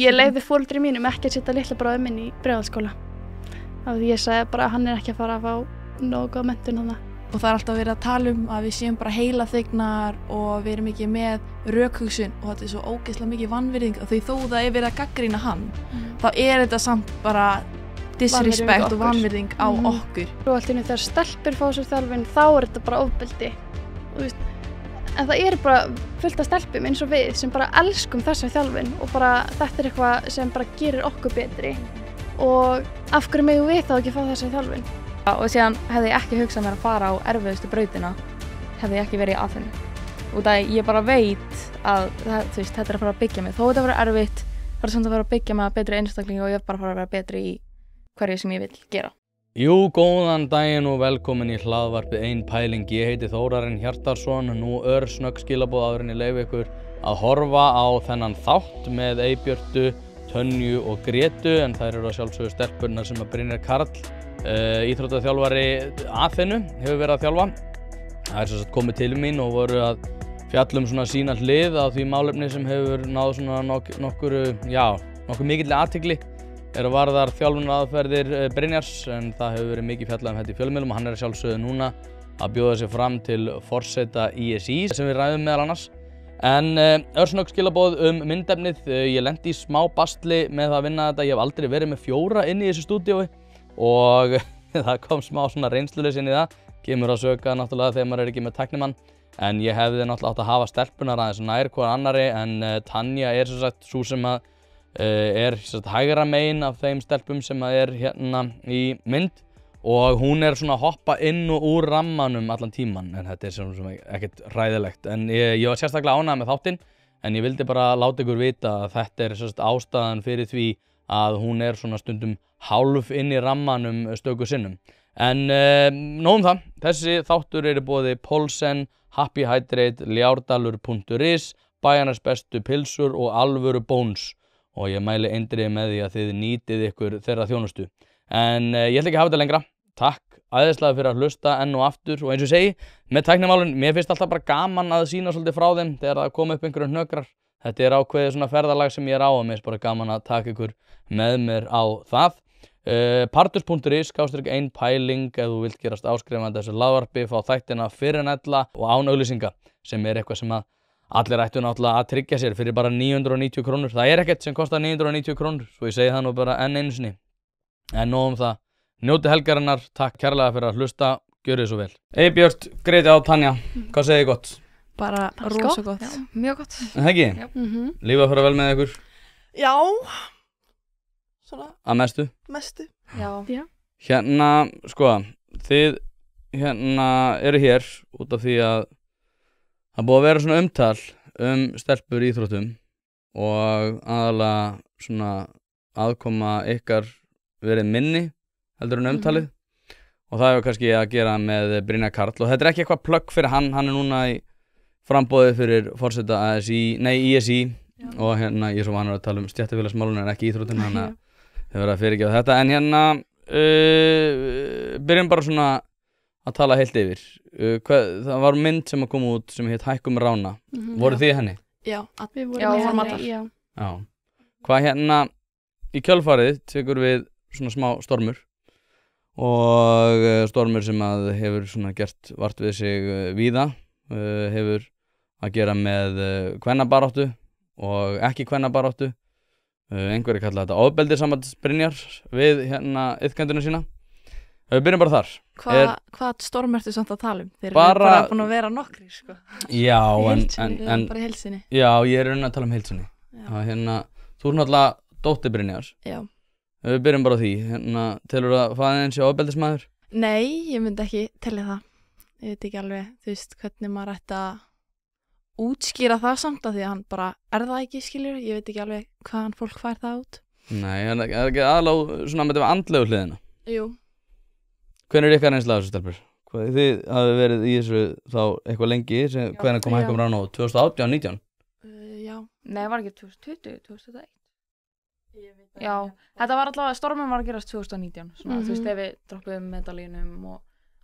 Ég leyfði foreldri mínum ekki að setja litla bróður minn í Breiðholtsskóla. Af því ég sagði bara að hann ekki að fara að fá nógu góða menntun þarna. Og það alltaf verið að tala að við séum bara heilaþegnar og við erum ekki með rökhugsun og þetta svo ógeðslega mikið vanvirðing og því þó það verið að gagnrýna hann, þá þetta samt bara disrespect og vanvirðing á okkur. Og allt inni þegar stelpur fá sér þjálfun, þá þetta bara ofbeldi. En það bara fullt af stelpum eins og við sem bara elskum þessa þjálfun og bara þetta eitthvað sem bara gerir okkur betri. Og af hverju megum við þá ekki fá þessa þjálfun? Og síðan hefði ég ekki hugsað mér að fara á erfiðustu brautina hefði ég ekki verið í Aþenu. Og það ég bara veit að þetta að fara að byggja mig. Þó þetta verið erfitt, bara samt að fara að byggja mig að betri einstaklingi og ég bara fara að vera betri í hverju sem ég vil gera. Jú, góðan daginn og velkomin í hlaðvarpið Ein pæling. Ég heiti Þórarinn Hjartarson, nú örsnögg skilaboð áður en ég leyfi ykkur að horfa á þennan þátt með Eybjörtu, Tönju og Grétu, en þær eru að sjálfsögðu stelpurnar sem að Brynjar Karl, íþróttaþjálfari Aþenu, hefur verið að þjálfa. Það er sem sagt komið til mín og voru að fjalla svona sína hlið á því málefni sem hefur náð svona nokkuð mikilli athygli að varðar þjálfunaraðferðir Brynjars, en það hefur verið mikið fjallað þetta í fjölmiðlum og hann er sjálfsögðu núna að bjóða sig fram til forseta ISÍ sem við ræðum meðal annars. En örsnögg skilaboð myndefnið, ég lendi í smá bastli með að vinna þetta, ég hef aldrei verið með 4 inni í þessu stúdíói og það kom smá svona reynsluleysi inn í það, kemur að söka náttúrulega þegar maður ekki með tæknimann, en ég hefði náttúrulega átt að hafa stelpunar aðeins nær hvor annarri, en Tanja sem sagt sú sem að hægra megin af þeim stelpum sem að hérna í mynd og hún svona að hoppa inn og úr rammanum allan tíman, en þetta sem ekkert hræðilegt, en ég var sérstaklega ánægður með þáttinn, en ég vildi bara láta ykkur vita að þetta sem sagt ástæðan fyrir því að hún svona stundum hálf inn í rammanum stöku sinnum. En nóg það, þessi þáttur í boði Polsen, Happy Hydrate, Ljárdalur.is, Bæjarnas bestu pilsur og Alvöru Bones og ég mæli eindregið með því að þið nýtið ykkur þeirra þjónustu. En ég ætla ekki að hafa þetta lengra. Takk æðislega fyrir að hlusta enn og aftur og eins og ég segi, með tæknimálun, mér finnst alltaf bara gaman að sýna svolítið frá þeim þegar það koma upp einhverjum hnökrar. Þetta ákveðið svona ferðalag sem ég á og mér finnst bara gaman að taka ykkur með mér á það. Partus.is, /ein pæling ef þú vilt gerast áskrifandi þessu hlaðvarpi, fá þættina fyrir en ella og án auglýsinga sem eitthvað sem að allir ættu náttúrulega að tryggja sér fyrir bara 990 krónur. Það ekkert sem kostar 990 krónur, svo ég segi það nú bara enn einu sinni. En nóg það, njóti helgarinnar, takk kærlega fyrir að hlusta, gjörið svo vel. Eybjört, Gréti og Tanja, hvað segið þið gott? Bara rosa gott. Já, mjög gott. Ekki? Lífið að fara vel með ykkur? Já, svona. Að mestu? Mestu. Já. Hérna, sko, þið eru hér út af því að það búið að vera svona umtal stelpur í íþróttum og aðalega svona aðkoma ykkar verið minni heldur en umtalið og það hefur kannski að gera með Brynjar Karl og þetta ekki eitthvað plögg fyrir hann er núna í framboði fyrir forseta ISÍ og hérna ég er svo vanur að tala stéttarfélagsmálun en ekki íþróttum þannig að þið verða að fyrirgefa þetta en hérna byrjum bara svona að tala heilt yfir. Það var mynd sem að koma út sem heit Hækkum rána. Voru þið henni? Já, við vorum allar. Já. Hvað í kjölfarið tekur við svona smá stormur og stormur sem að hefur svona gert vart við sig víða, hefur að gera með kvennabaráttu og ekki kvennabaráttu. Einhverjir kalla þetta ofbeldissamband Brynjar við iðkenduna sína. Við byrjum bara þar. Hvað storm ertu samt að tala Þeir eru bara búin að vera nokkri, sko. Já, en bara í heilsinni. Já, ég er að tala um heilsinni. Þú er náttúrulega dóttir Brynjars. Já. Við byrjum bara á því. Telur að faðirinn sé ofbeldismaður? Nei, ég myndi ekki telja það. Ég veit ekki alveg, þú veist, hvernig maður ætti að útskýra það samt að því að hann bara það ekki, skiljur. Ég veit ekki alveg hvaðan fólk fær það út. Nei, ekki aðalega svona með þetta andlegu hliðina. Jú. Hvernig ykkar reynsla af þessu stelpur? Þið hafi verið í þessu þá eitthvað lengi, hvernig kom Hækkum rána á 2018, 19? Já. Nei, var ekki 2020, 2021? Já, þetta var allavega, stormum var að gerast 2019, svona, þú veist, ef við droppuðum medalínum og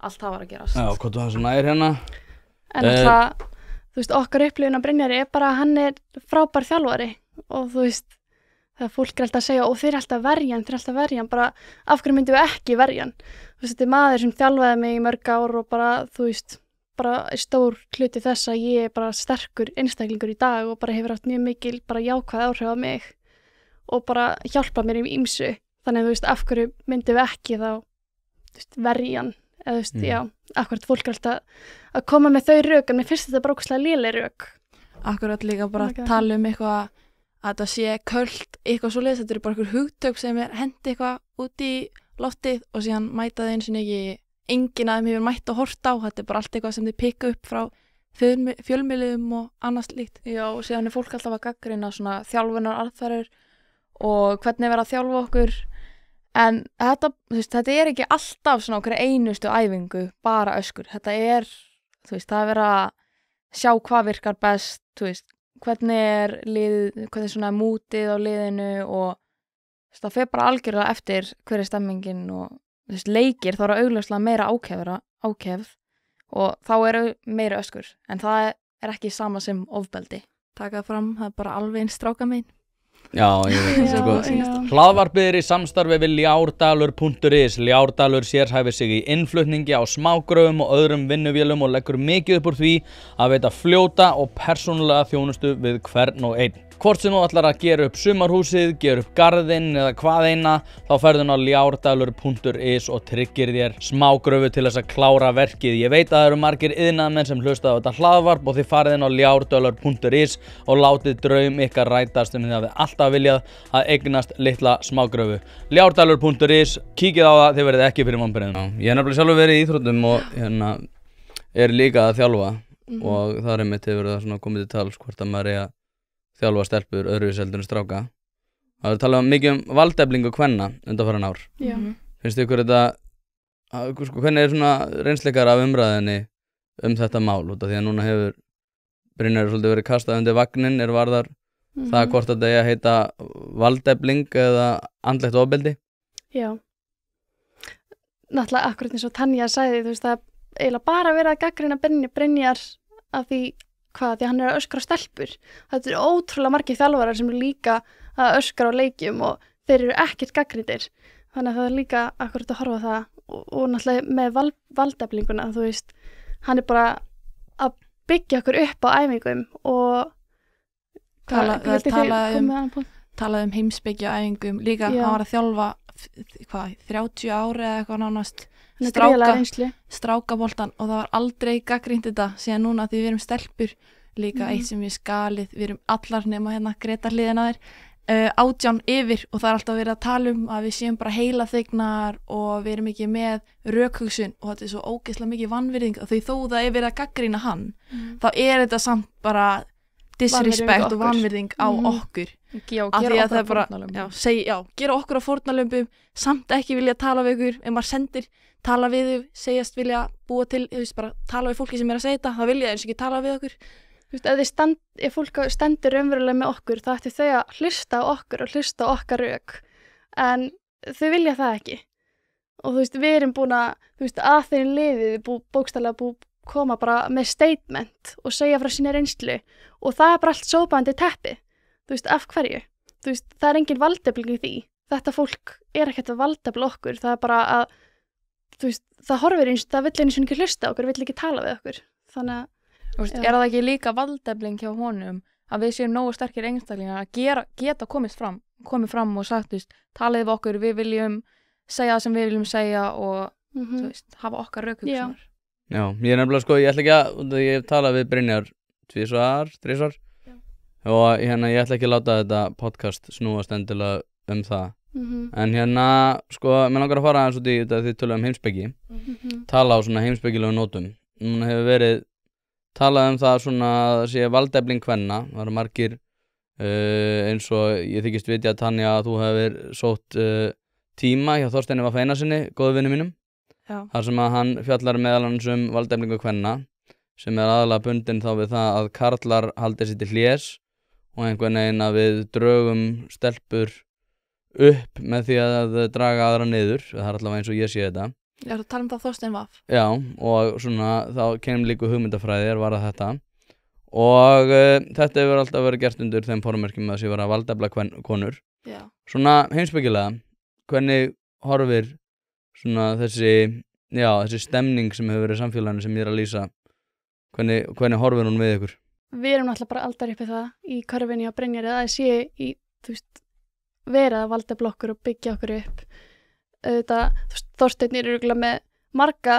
allt það var að gerast. Já, hvað þú það svo nær hérna? En alltaf, þú veist, okkar upplifun af Brynjari bara að hann frábær þjálfari og þú veist, þegar fólk alltaf að segja og þeir alltaf verja hann, bara af hverju myndum við ekki verja hann? Þetta er maður sem þjálfaði mig í mörg ár og bara, bara stór hluti þess að ég bara sterkur einstaklingur í dag og bara hefur haft mjög mikil bara jákvæð áhrif á mig og bara hjálpað mér í ýmsu. Þannig að af hverju myndum við ekki þá verja hann? Eða já, akkurat fólk alltaf að koma með þau rök, en mér finnst þetta bara ógeðslega léleg rök. Akkurat líka bara tala eitthvað að þetta sé köld, eitthvað svoleiðis, þetta eru bara einhver hugtök sem hendi eitthvað út í loftið og síðan mæta það eins og ekki enginn að þeim hefur mætt að horta á, þetta er bara allt eitthvað sem þið pikka upp frá fjölmiðlum og annars líkt. Já, og síðan fólk alltaf að gagnrýna svona þjálfunar aðferðir og hvernig vera að þjálfa okkur. En þetta er ekki alltaf svona okkur einustu æfingu, bara öskur. Þetta er, það er verið að sjá hvað virkar best, hvernig hvernig svona mútið á liðinu og það fer bara algjörlega eftir hver er stemmingin og leikir þá eru augljóslega meira ákefð og þá eru meira öskur. En það er ekki sama sem ofbeldi. Taka það fram, það er bara alveg eins stráka megin. Já, ég veit sko. Hlaðvarpið er í samstarfi við Ljárdalur.is. Ljárdalur sérhæfir sig í innflutningi á smágröfum og öðrum vinnuvélum og leggur mikið upp úr því að veita fljóta og persónulega þjónustu við hvern og einn. Hvort sem þú ætlar að gera upp sumarhúsið, gera upp garðinn eða hvað eina, þá ferðu á Ljárdalur.is og tryggir þér smágröfu til þess að klára verkið. Ég veit að það eru margir iðnaðarmenn sem hlusta á þetta hlaðvarp og þið farið inn á Ljárdalur.is og látið draum ykkar rætast þið hafið alltaf viljað að eignast litla smágröfu. Ljárdalur.is, kíkið á það, þið verðið ekki fyrir vonbrigðum. Ég nefnilega sjálfur verið í íþróttum og er líka að þjálfa og það er mitt hefur það komið til tals hvort að maður að þjálfa stelpur öðruvísi heldur en stráka. Það er talað mikið valdeflingu kvenna undanfarin ár. Já. Finnst ykkur þetta, hvernig er svona reynsleikar af umræðinni þetta mál? Út af því að núna hefur Brynjar svolítið verið kastað undir vagnin, varðar það hvort þetta eigi að heita valdefling eða andlegt ofbeldi? Já. Náttúrulega akkurat eins og Tanja sagði, það er eiginlega bara verið að gagnrýna Brynjar af því því hann er að öskra á stelpur. Þetta eru ótrúlega margir þjálfarar sem eru líka að öskra á leikjum og þeir eru ekkert gagnrýndir. Þannig að það er líka akkurat að horfa á það og náttúrulega með valdeflinguna, hann er bara að byggja okkur upp á æfingum og talaði heimsbyggja æfingum líka. Hann var að þjálfa 30 ári eða eitthvað nánast strákaboltan og það var aldrei gagnrýnt þetta síðan núna því við erum stelpur líka eitt sem við skalið, við erum allar nema Greta hliðina þér 18 yfir og það er alltaf verið að tala að við séum bara heilaþegnar og við erum ekki með rökhugsun og þetta er svo ógeðslega mikið vanvirðing og því þó það er verið að gagnrýna hann þá er þetta samt bara disrespect og vanvirðing á okkur gera okkur á fórnarlömbum gera okkur á fórnarlömbum samt ekki vilja tala við ykkur ef maður sendir tala við þau, segjast vilja búa til bara tala við fólki sem er að segja þetta það vilja eins og ekki tala við okkur ef fólk stendur umverulega með okkur þá ættu þau að hlusta á okkur og hlusta á okkar rök en þau vilja það ekki og við erum búin að þeirri liðið bókstaflega koma bara með statement og segja frá sína reynslu og það er bara allt sópandi teppi af hverju það er engin valdefling í því þetta fólk er ekkert að valdefla okkur það er bara að það horfir eins það vill eins og ekki hlusta okkur vill ekki tala við okkur þannig að er það ekki líka valdefling hjá honum að við séum nógu sterkir einstaklingar að geta komið fram og sagt talið við okkur, við viljum segja það sem við viljum segja og hafa okkar rökhugsunar. Já, ég er nefnilega ég ætla ekki að ég hef talað við Brynjar 2 svar, 3 svar og ég ætla ekki að láta þetta podcast snúast endilega það en mér langar að fara aðeins út í þetta þið töluðu heimspeki tala á svona heimspekilegu nótum núna hefur verið talað það svona að það sé valdefling kvenna það eru margir eins og ég þykist viti að Tanja að þú hefur sótt tíma hjá Þorsteini Vaffa Einarssyni góðu vinnu mínum þar sem að hann fjallar meðal annars valdeflingu kvenna sem er aðalega bundin þá við það að karlar haldi sér til hlés og einhvern veginn að við drögum stelpur upp með því að draga aðra niður það er allavega eins og ég sé þetta Já, þú tala það Þorstein Vaff Já, og svona þá kemur líka hugmyndafræðir var að þetta og þetta hefur alltaf verið gert undir þeim formerkjum að sé vera valdefla konur Já. Svona heimspekilega, hvernig horfir svona þessi stemning sem hefur verið í samfélaginu sem ég er að lýsa, hvernig horfir hún við ykkur? Við erum náttúrulega bara aldar uppi það í körfinni á Brynjari að það sé í, verið að valda blokkur og byggja okkur upp. Auðvitað, Þorsteinn er örugglega með marga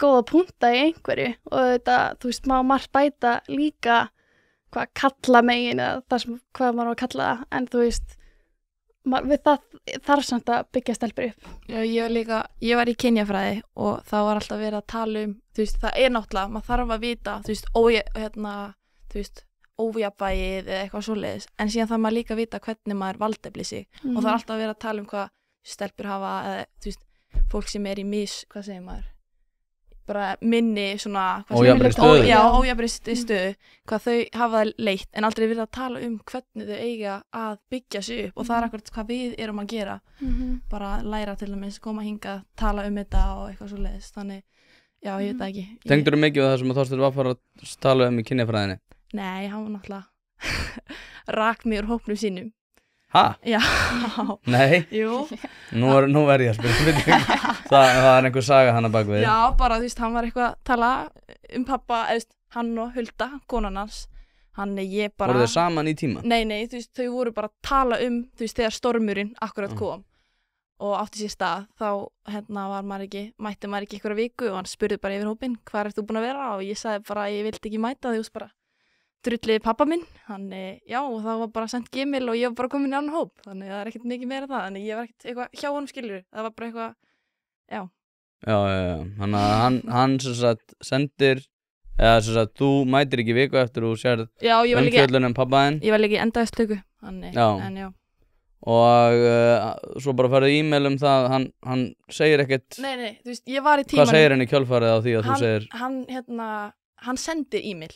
góða punta í einhverju og auðvitað, má margt bæta líka hvað kalla megin eða það sem hvað maður á að kalla það, en við það þarf samt að byggja stelpur upp. Já, ég var í kynjafræði og það var alltaf verið að tala það er náttúrulega, maður þarf að vita, ójafnvægið eða eitthvað svoleiðis, en síðan þarf maður líka að vita hvernig maður valdefli sig og það er alltaf verið að tala hvað stelpur hafa eða fólk sem er í hvað segir maður, bara minni svona ójafnri stöðu, hvað þau hafa leitt en aldrei verið að tala hvernig þau eiga að byggja sig upp og það er akkurat hvað við erum að gera, bara læra til dæmis, koma hingað, tala þetta og eitthvað svoleiðis, þannig já, ég veit það ekki. Tengdur mikið á það sem að Þorsteinn var að tala í kynjafræðinni? Nei, hann var náttúrulega rak mig úr hópnum sínum. Ha? Já. Nei? Jú. Nú er ég að spyrja. Það er einhver saga hana bak við. Já, bara hann var eitthvað að tala pappa, hann og Hulda, konan hans. Ég bara... Voru þau saman í tíma? Nei, þau voru bara að tala þegar stormurinn akkurat kom og átti sér stað, þá mætti maður ekki einhverja viku og hann spurði bara yfir hópinn, hvað ert þú búin að vera? Og ég sagði bara, ég vildi ekki mæta, bara drulliði pappa minn, já, og það var bara sendt gimil og ég var bara komin í annan hóp, þannig það er ekkert mikið meira það, þannig ég var ekkert eitthvað hjá honum, skilur, það var bara eitthvað, já. Já, þannig að hann sem sagt sendir, eða sem sagt þú mætir ekki viku eftir þú sérð umfjöllun pappaðinn. Ég var líka í endaðistöku, þannig, en já. Og svo bara færðu e-mail það, hann segir ekkert. Nei, ég var í tímanum. Hvað segir hann í kjölfarið á því að þú segir? Hann sendir e-mail.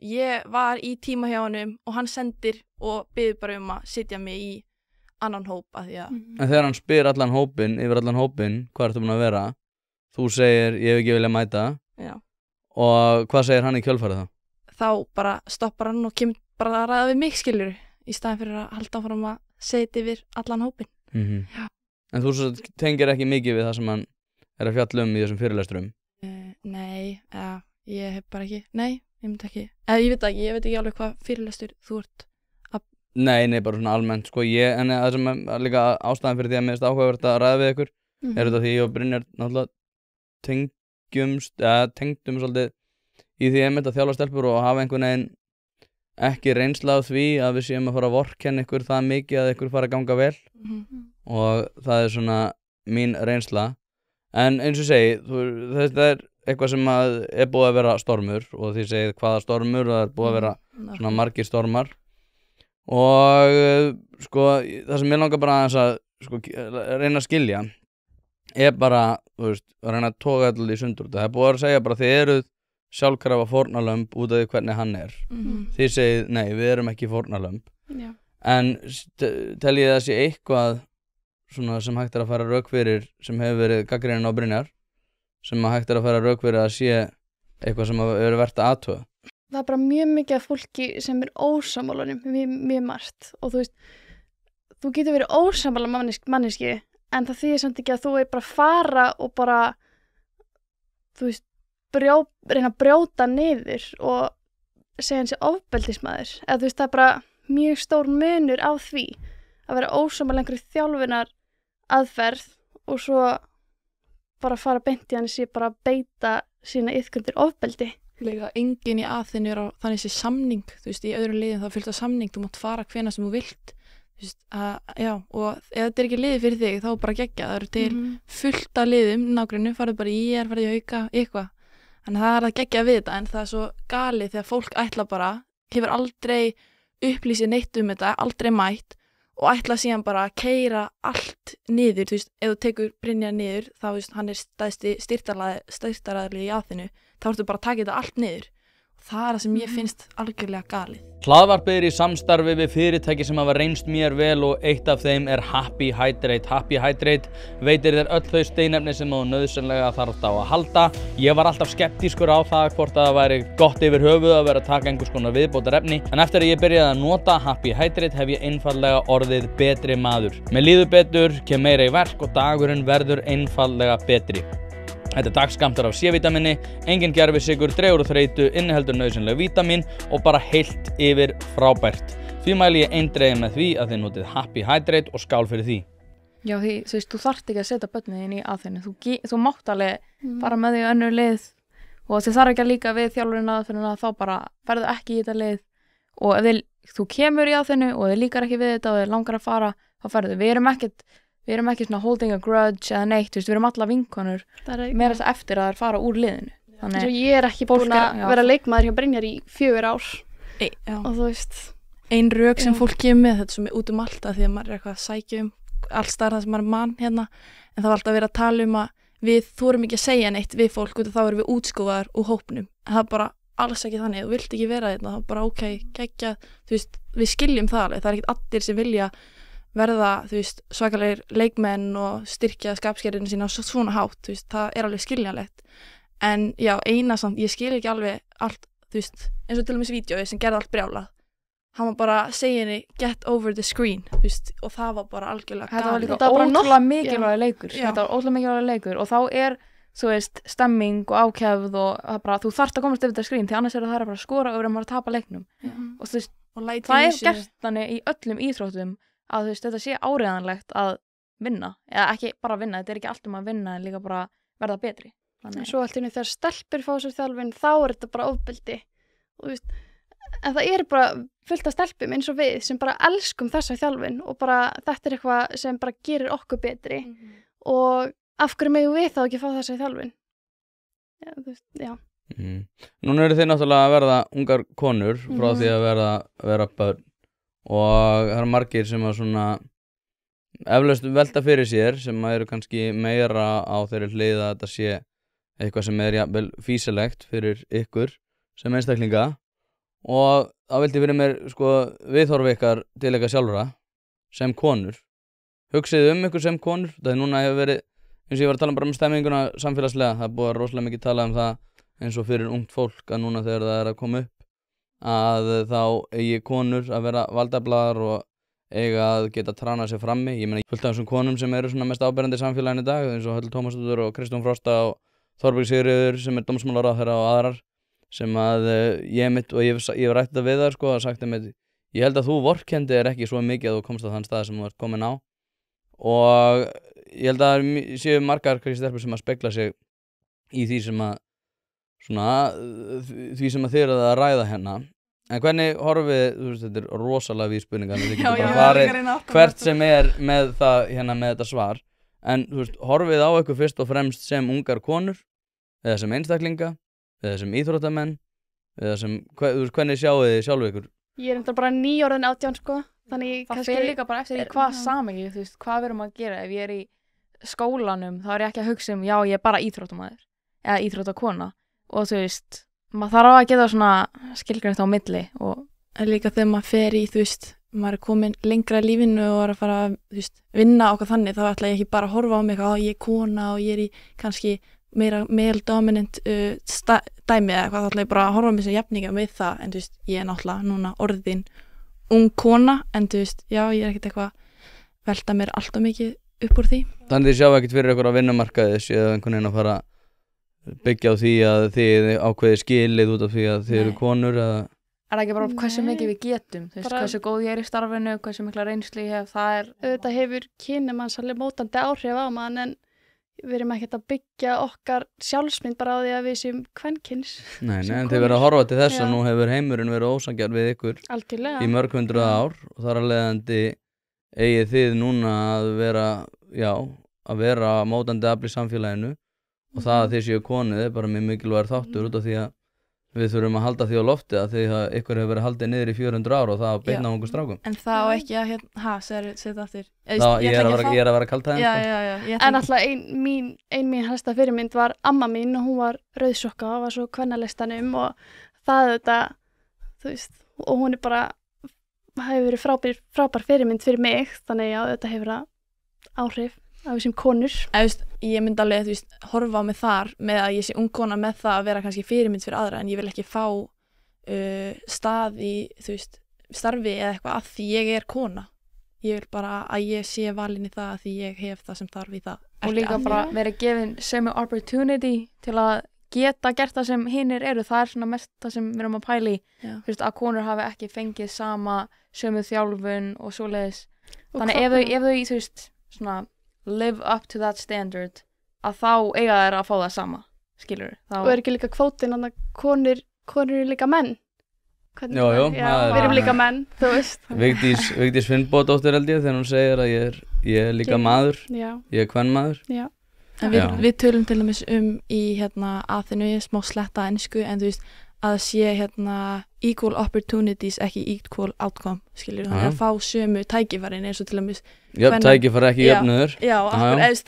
Ég var í tíma hjá honum og hann sendir og biður bara að sitja mig í annan hóp að því að... En þegar hann spyr yfir allan hópin, hvað ertu búin að vera? Þú segir, ég hef ekki viljað mæta. Já. Og hvað segir hann í kjölfarið þá? Þá bara stoppar hann og kemur bara að ræða við mig, skilur, í staðin fyrir að halda áfram að setja yfir allan hópin. Já. En þú tengir ekki mikið við það sem hann er að fjalla í þessum fyrirlesturum? Nei, ég hef bara ekki, nei. Ég veit ekki alveg hvað fyrirlestur þú ert að... Nei, bara svona almennt, en það sem er líka ástæðan fyrir því að mér finnst áhugavert að ræða við ykkur, er þetta því ég og Brynjar náttúrulega tengdum svolítið í því að þjálfa stelpur og hafa einhvern veginn ekki reynsla á því að við séum að fara að vorkenna ykkur það mikið að ykkur fara að ganga vel og það er svona mín reynsla, en eins og segi, þetta er eitthvað sem er búið að vera stormur og því segið hvaða stormur og það er búið að vera svona margir stormar og það sem ég langar bara að reyna að skilja er bara, að reyna að toga allir í sundur. Það er búið að segja bara þið eruð sjálfkrafa fórnarlömb út af því hvernig hann er. Þið segið, nei, við erum ekki fórnarlömb. En tel ég það sé eitthvað svona sem hægt er að fara rök fyrir sem hefur verið gagnrýnin á Brynjar sem hægt er að fara rauk fyrir að sé eitthvað sem er verið að athuga. Það er bara mjög mikið af fólki sem er ósammálanum mjög margt og þú getur verið ósammála manneski en það þýðir samt ekki að þú er bara að fara og bara reyna að brjóta niður og segja hans ofbeldismaður eða það er bara mjög stór munur á því að vera ósammála einhverju þjálfunar aðferð og svo bara fara beint í hann sé bara að beita sína iðkundir ofbeldi. Líka enginn í Aþenu er á þannig sé samning, í öðrum liðum þá fylgta samning, þú mátt fara hvenær sem þú vilt, já, og ef þetta er ekki liði fyrir þig þá bara gegja, það eru til fullt af liðum nágrunni, farðu bara í farðu í auka, eitthvað, þannig það er að gegja við þetta, en það er svo galið þegar fólk ætla bara, hefur aldrei upplýsið neitt þetta, aldrei mætt og ætla síðan bara að keyra allt niður, ef þú tekur Brynjar niður, þá hann er stærsti styrktaraðili í Aþenu, þá ertu bara að taka þetta allt niður Það það sem ég finnst algjörlega galið. Hlaðvarpið í samstarfi við fyrirtæki sem hafa reynst mér vel og eitt af þeim Happy Hydrate. Happy Hydrate veitir þér öll þau steinefni sem þú nauðsynlega þarft á að halda. Ég var alltaf skeptískur á það hvort það væri gott yfir höfuð að vera að taka einhvers konar viðbótarefni, en eftir að ég byrjaði að nota Happy Hydrate hef ég einfaldlega orðið betri maður. Mér líður betur, kem meira í verk og dagurinn verður einfaldlega betri. Þetta dagskammtur af C-vítamini, engin gervisykur, dregur úr þreytu, inniheldur nauðsynleg vítamin og bara heilt yfir frábært. Því mæli ég eindregið með því að þið notið Happy Hydrate og skál fyrir því. Já, því þú veist, þú þarft ekki að setja börnin þín í aðferðinu. Þú mátt alveg fara með því önnur lið og þið þarf ekki að líka við þjálfurinn aðferðina, þá bara ferðu ekki í þetta lið og ef þú kemur í aðferðinu og þið líkar ekki við þetta og þið langar að fara, þá ferðu. Við erum ekki svona holding a grudge eða neitt, þú veist, við erum alla vinkonur meira þess að eftir að það er fara úr liðinu. Þannig að ég ekki búin að vera leikmaður hjá Brynjar í 4 ár og þú veist. Ein rök sem fólk kemur með, þetta sem er út alltaf því að maður er eitthvað að sækja alls staðar það sem maður er mann hérna, en það var alltaf verið að tala að við þorum ekki að segja neitt við fólk og þá erum við útskúfaðar úr hópnum. En það er bara alls ekki þannig, þú vilt ekki vera þetta, það er bara ok, geggjað, þú veist, við skiljum það alveg, það er ekkert allir sem vilja verða, þú veist, svakalegir leikmenn og styrkja skapskerðinu sína á svona hátt, þú veist, það er alveg skiljanlegt. En já, eina samt, ég skil ekki alveg allt, þú veist, eins og til og með vídeói sem gerði allt brjálað. Hann var bara að segja henni, get over the screen, þú veist, og það var bara algjörlega galið. Þetta var líka ótrúlega mikilvægur leikur. Þetta var ótrúlega mikilvægur leikur og þá er, þú veist, stemming og ákefð og það bara, þú þarft að komast yfir þetta screen, því annars það bara að skora og maður að tapa leiknum. Og þú veist, það er gert þannig í öllum íþróttum að þú veist, þetta sé áreiðanlegt að vinna, eða ekki bara vinna, þetta er ekki allt að vinna en líka bara verða betri. Svo allt í einu þegar stelpur fá sér þjálfun, þá er þetta bara ofbeldi. Og þú veist, en það er bara fullt af stelpum eins og við sem bara elskum þessa þjálfun og bara þetta er eitthvað sem bara gerir okkur betri og af hverju megum við þá ekki fá þessa þjálfun? Já, þú veist, já. Núna eru þið náttúrulega að verða ungar konur frá því að vera börn. Og það eru margir sem að svona eflaust velta fyrir sér sem eru kannski meira á þeirri hlið að þetta sé eitthvað sem er jafnvel fýsilegt fyrir ykkur sem einstaklinga og þá vildi fyrir mér sko viðhorf ykkar til ykkar sjálfra sem konur. Hugsið ykkur sem konur, það núna hefur verið, eins og ég var að tala bara stemminguna samfélagslega, það er búið að rosalega mikið tala það eins og fyrir ungt fólk að núna þegar það er að koma upp að þá eigi konur að vera valdaflar og eiga að geta tránað sér frammi. Ég meina fullt af þessum konum sem eru svona mest áberandi í samfélaginu í dag eins og Höllu Tómasdóttur og Kristrún Frosta og Þorbjörg Sigríður sem er dómsmálaráðherra og aðrar sem að ég hef rætt þetta við þar sko og sagt ég held að þú vorkenndi ekki svo mikið að þú komst á þann stað sem þú ert komin á og ég held að séu margar stelpur sem að spegla sig í því sem að þið eruð að ræða hérna. En hvernig horfið, þú veist, þetta er rosalega við spurningar, þið getur bara farið hvert sem er með það hérna með þetta svar. En þú veist, horfið á ykkur fyrst og fremst sem ungar konur, eða sem einstaklinga, eða sem íþróttamenn, eða sem, þú veist, hvernig sjáu þið sjálfu ykkur? Ég er bara 9 orðin 18 sko, þannig það fer líka bara eftir í hvað samengi, þú veist, hvað við erum að gera. Ef ég er í skólanum, þá er ég ekki að hugsa já, ég er bara íþróttamaður, eða íþróttakona. Og þú veist, maður þarf að geta svona skilgreint á milli og líka þegar maður fer í, þú veist, maður er komin lengra í lífinu og er að fara, þú veist, vinna okkar þannig, þá ætla ég ekki bara að horfa á mig ég er kona og ég er í kannski meira male dominant dæmi eða eitthvað, þá ætla ég bara að horfa á mig sem jafninga með það, en þú veist, ég er náttúrulega núna orðin ung kona, en þú veist, já, ég er ekkert eitthvað velta mér alltaf mikið upp úr því. Þannig þið sjá ekkert fyrir ykkur á vinnumarkaði séu einhvern veginn að fara byggja á því að þið ákveði skilið út af því að þið eru konur eða er það ekki bara hversu mikið við getum, þú veist, hversu góð ég er í starfinu, hversu mikla reynslu ég hef, það er auðvitað hefur kynjumanns alveg mótandi áhrif á mann en við erum ekkert að byggja okkar sjálfsmynd bara á því að við séum kvenkyns. Nei, en þið verið að horfa til þess að nú hefur heimurinn verið ósanngjarn við ykkur algjörlega í mörg 100 ár og þar að leiðandi eigið þið núna að vera mótandi afl í samfélaginu og það að þið séu konið er bara mjög mikilvægur þáttur út af því að við þurfum að halda því á lofti að því að ykkur hefur verið haldið niður í 400 ár og það að beina á einhver strákum. En það á ekki að setja aftur. Ég er að vera kalt það en en alltaf ein mín helsta fyrirmynd var amma mín og hún var rauðsokka og var svo kvennalistanum og það þetta, þú veist, og hún bara hefur verið frábær fyrirmynd fyrir mig, þannig að þetta hefur áhrif á þessum konur. Ég myndi alveg, þú veist, horfa á mig þar með að ég sé ung kona með það að vera kannski fyrirmynd fyrir aðra, en ég vil ekki fá stað í, þú veist, starfi eða eitthvað að því ég er kona. Ég vil bara að ég sé valin í það að því ég hef það sem þarf í það. Og líka bara verið gefin sömu opportunity til að geta gert það sem hinnir eru. Það er svona mest það sem við erum að pæla í. Þú veist, að konur hafi ekki fengið sömu þjálfun og svoleiðis. Þannig ef þau, þú veist, svona live up to that standard, að þá eiga þær að fá það sama, skilur. Og er ekki líka kvótinn að konur eru líka menn? Jú, við erum líka menn, þú veist. Vigdís Finnbogadóttir held ég þegar hún segir að ég er líka maður, ég er kvenmaður. En við tölum til dæmis í Aþenu, smá sletta ensku, en þú veist að sé equal opportunities, ekki equal outcome, skilur, þannig að fá sömu tækifærin eins og til dæmis tækifæri ekki jöfnuður.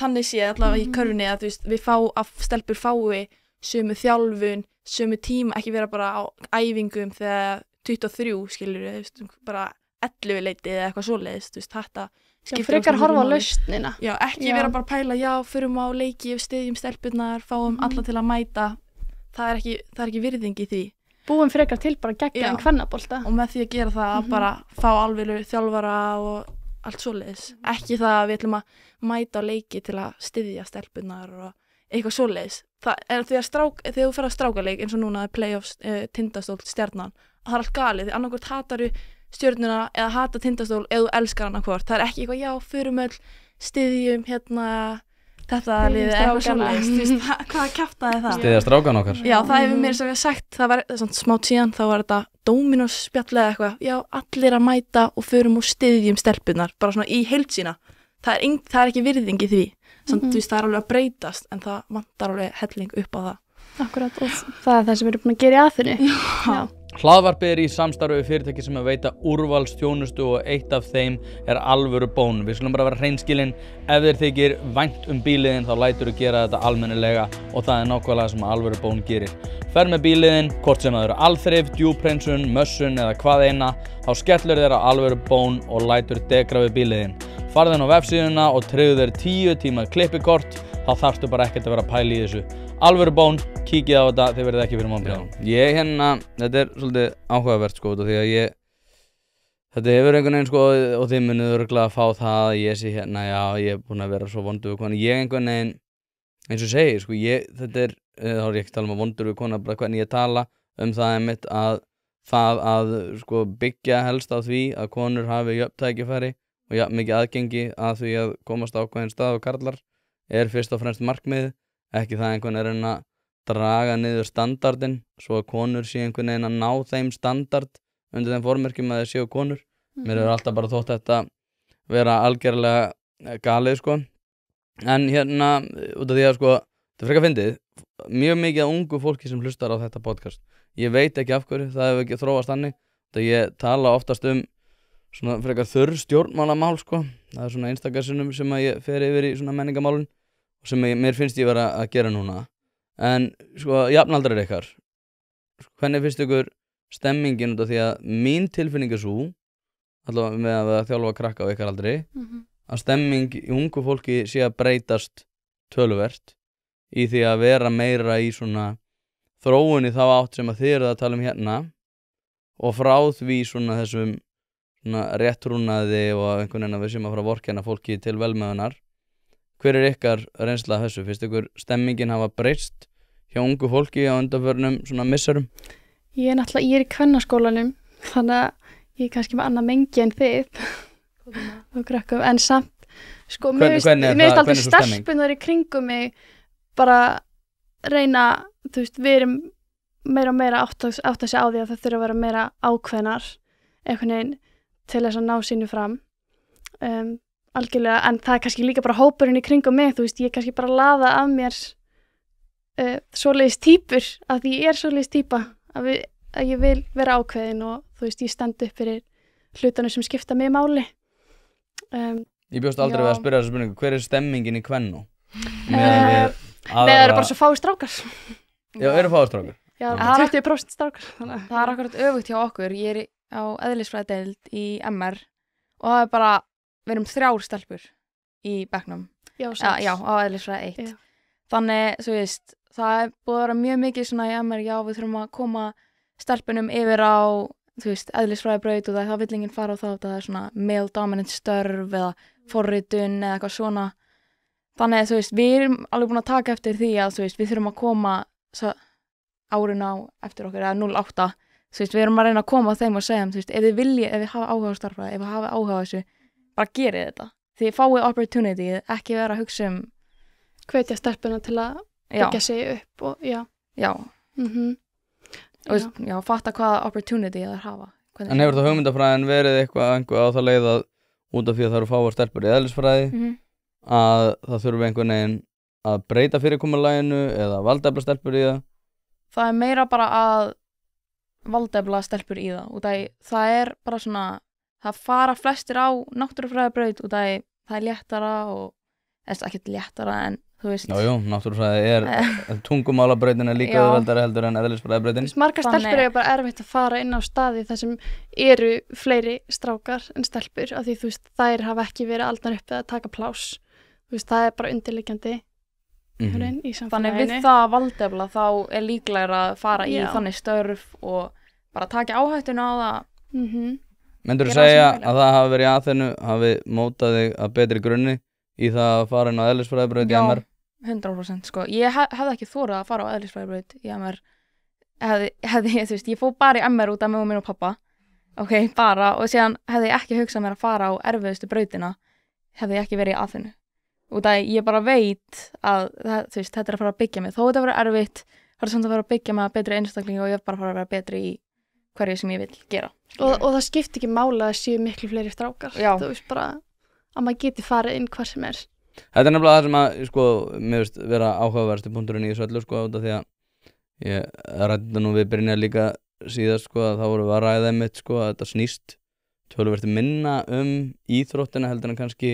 Þannig sé allavega í körfunni að þú veist stelpur fái sömu þjálfun, sömu tíma, ekki vera bara á æfingum þegar 23, skilur við, bara 11 leiti eða eitthvað svoleiðis, þú veist, þetta skiptir frekar horfa á lausnina. Ekki vera bara pæla, förum á leiki, styðjum stelpurnar, fáum alla til að mæta, það er ekki virðing í því. Búum frekar til bara geggjaðan kvennabolta. Og með því að gera það, bara fá alveg þjálfara og allt svoleiðis. Ekki það að við ætlum að mæta á leiki til að styðja stelpurnar og eitthvað svoleiðis. Það er þegar þú fer að strákaleik eins og núna playoffs Tindastól Stjarnan, það er allt galið, því annarkvort hataru Stjörnuna eða hata Tindastól eða þú elskar annarkvort. Það er ekki eitthvað, förum öll, styðjum þetta liðið eitthvað svoleiðis, þú veist, hvað kjaftaði það? Styðja strákan okkar? Já, það hefur mér svo sagt, það var svona smá síðan, þá var þetta Dominos spjall eða eitthvað, allir að mæta og förum og styðjum stelpunar, bara svona í heild sína. Það er ekki virðing í því. Samt, þú veist, það er alveg að breytast en það vantar alveg helling upp á það. Akkurat, og það er það sem við erum búin að gera í Aþenu. Hlaðvarpið í samstarfi við fyrirtæki sem veita úrvalsþjónustu og eitt af þeim er Alvöru Bón. Við skulum bara vera hreinskilin, ef þér þykir vænt bíliðin þá læturðu gera þetta almennilega og það er nákvæmlega sem Alvöru Bón gerir. Ferð með bíliðin, hvort sem það eru alþrif, djúphreinsun, mössun eða hvað eina, þá skellur þér á Alvöru Bón og lætur degra við bíliðin. Farðu inn á vefsíðuna og tryggðu þér 10 tíma klippikort, þá þarftu bara ekkert að vera að pæla í þessu. Alvöru Bón, kíkið á þetta, þið verðið ekki fyrir vonbrigðum. Þetta er svolítið áhugavert sko, því að þetta hefur einhvern veginn sko, og þið munið örugglega að fá það að ég sé ég er búinn að vera svo vondur við konu. Ég einhvern veginn, eins og segir sko, þá er ég ekki að tala um að vondur við konu, bara hvernig ég tala það einmitt að sko byggja helst á því að konur hafi jöfn tækifæri og mikið aðgengi að því að komast á ákveðinn stað og karlar er fyrst og fremst markmið, ekki það einhvern veginn að draga niður standardinn svo að konur sé einhvern veginn að ná þeim standard undir þeim formerkjum að þeir séu konur. Mér hefur alltaf bara þótt þetta vera algjörlega galið sko. En út af því að sko, þetta frekar fyndið, mjög mikið af ungu fólki sem hlustar á þetta podcast. Ég veit ekki af hverju, það hefur ekki þróast þannig. Ég tala oftast svona frekar þurr stjórnmálamál sko. Það er svona einstakarsinnum sem að ég fer yfir í svona menningamálun og sem mér finnst ég vera að gera núna. En sko, jafnaldrar ykkar, hvernig finnst ykkur stemmingin út af því að mín tilfinning er svo, allavega með að þjálfa krakka á ykkar aldri, að stemming í ungu fólki sé að breytast töluvert í því að vera meira í svona þróun í þá átt sem að þið eruð að tala um hérna og frá því svona þessum svona réttrúnaði og einhvern veginn að við sem að fara að vorkenna fólki til velmeðunar. Hver er ykkar reynsla af þessu? Finnst ykkur stemmingin hafa breyst hjá ungu fólki á undanförnum svona misserum? Ég er í kvennaskólanum, þannig að ég er kannski með annað mengi en þið og krakkum, en samt sko, mér finnst alltaf stelpunar í kringum mig bara reyna, þú veist, við erum meira og meira átt að sig á því að það þurfa að vera meira ákveðnar einhvern veginn til þess að ná sínu fram algjörlega, en það er kannski líka bara hópurinn í kringum mig, þú veist, ég er kannski bara að laða af mér svoleiðis týpur, að því ég er svoleiðis týpa að ég vil vera ákveðin og þú veist, ég stend upp fyrir hlutunum sem skipta mig máli. Ég bjóst aldrei við að spyrja þessu spurningu, hver er stemmingin í Kvennó? Það eru bara svo fáir strákar. Já, eru fáir strákar? Já, Það er- 20% strákar. Þannig. Það er akkurat öfugt hjá okkur. Ég er á eðlisfræðideild í MR og það er bara, við erum 3 stelpur í bekknum. Já, Já, á eðlisfræði 1. Já. Þannig, þú veist, það er búið að vera mjög mikið svona í MR, já, við þurfum að koma stelpunum yfir á, þú veist, eðlisfræðibraut og það vill enginn fara á það er svona male dominant störf eða forritun eða eitthvað svona. Þannig, þú veist, við erum alveg búin að taka eftir því að, þú veist, við þurfum að koma árun á eftir okkur, eða 08. Þú veist, við erum að reyna að koma að þeim og segja, þú veist, ef þið hafa áhuga á starffræði, ef þið hafa áhuga á þessu, bara gerið þetta. Þið fáið opportunity, ekki vera að hugsa hvetja stelpuna til að byggja sig upp og já. Já. Og Já. fatta hvaða opportunity það hafa. En hefur það hugmyndafræðin verið eitthvað á það leið að út af því að það eru fáar stelpur í eðlisfræði að það þurfi einhvern veginn að breyta fyrirkomulaginu eða valdefla stelpur í það? Það er meira bara að valdefla stelpur í það og það er bara svona, það fara flestir á náttúrufræðibraut og það er léttara og ekkert léttara en þú veist. Jú, náttúrufræði tungumálabrautin er líka auðveldari heldur en eðlisfræðibrautin. Margar stelpur eru bara erfitt að fara inn á staði þar sem eru fleiri strákar en stelpur af því þú veist, þær hafa ekki verið aldnar upp eða taka pláss. Þú veist, það er bara undirliggjandi í samfélaginu. Þannig við það valdefla þá er líklegra að fara í þannig störf og bara taka áhættuna á það. Myndirðu segja að það hafi verið í Aþenu, hafi mótað þig að betri grunni í það að fara inn á eðlisfræðibraut í MR? 100% sko. Ég hefði ekki þórað að fara á eðlisfræðibraut í MR. Þú veist, ég fór bara í MR út af mömmu mín og pappa. Ok, bara. Og síðan hefði ég ekki hugsað mér að fara á erfiðustu brautina. Hefði ég ekki verið í Aþenu. Út af ég bara veit að þú veist, þetta er að fara að byggja mig. Þó þetta verið erfitt, það er samt að fara að byggja mig að betri einstaklingi og ég er bara að fara að vera betri í hverju sem ég vil gera. Og það skiptir ekki mála að séu miklu fleiri strákar. Já. Þú veist bara að maður geti farið inn hvar sem er. Þetta er nefnilega það sem að, sko, mér veist vera áhugaverðasti punkturinn í þessu öllu, sko, út af því að ég ræddi nú við Brynjar líka síðast, sko, að þá vorum við að ræða einmitt, sko, að þetta snýst töluvert minna íþróttina heldur en kannski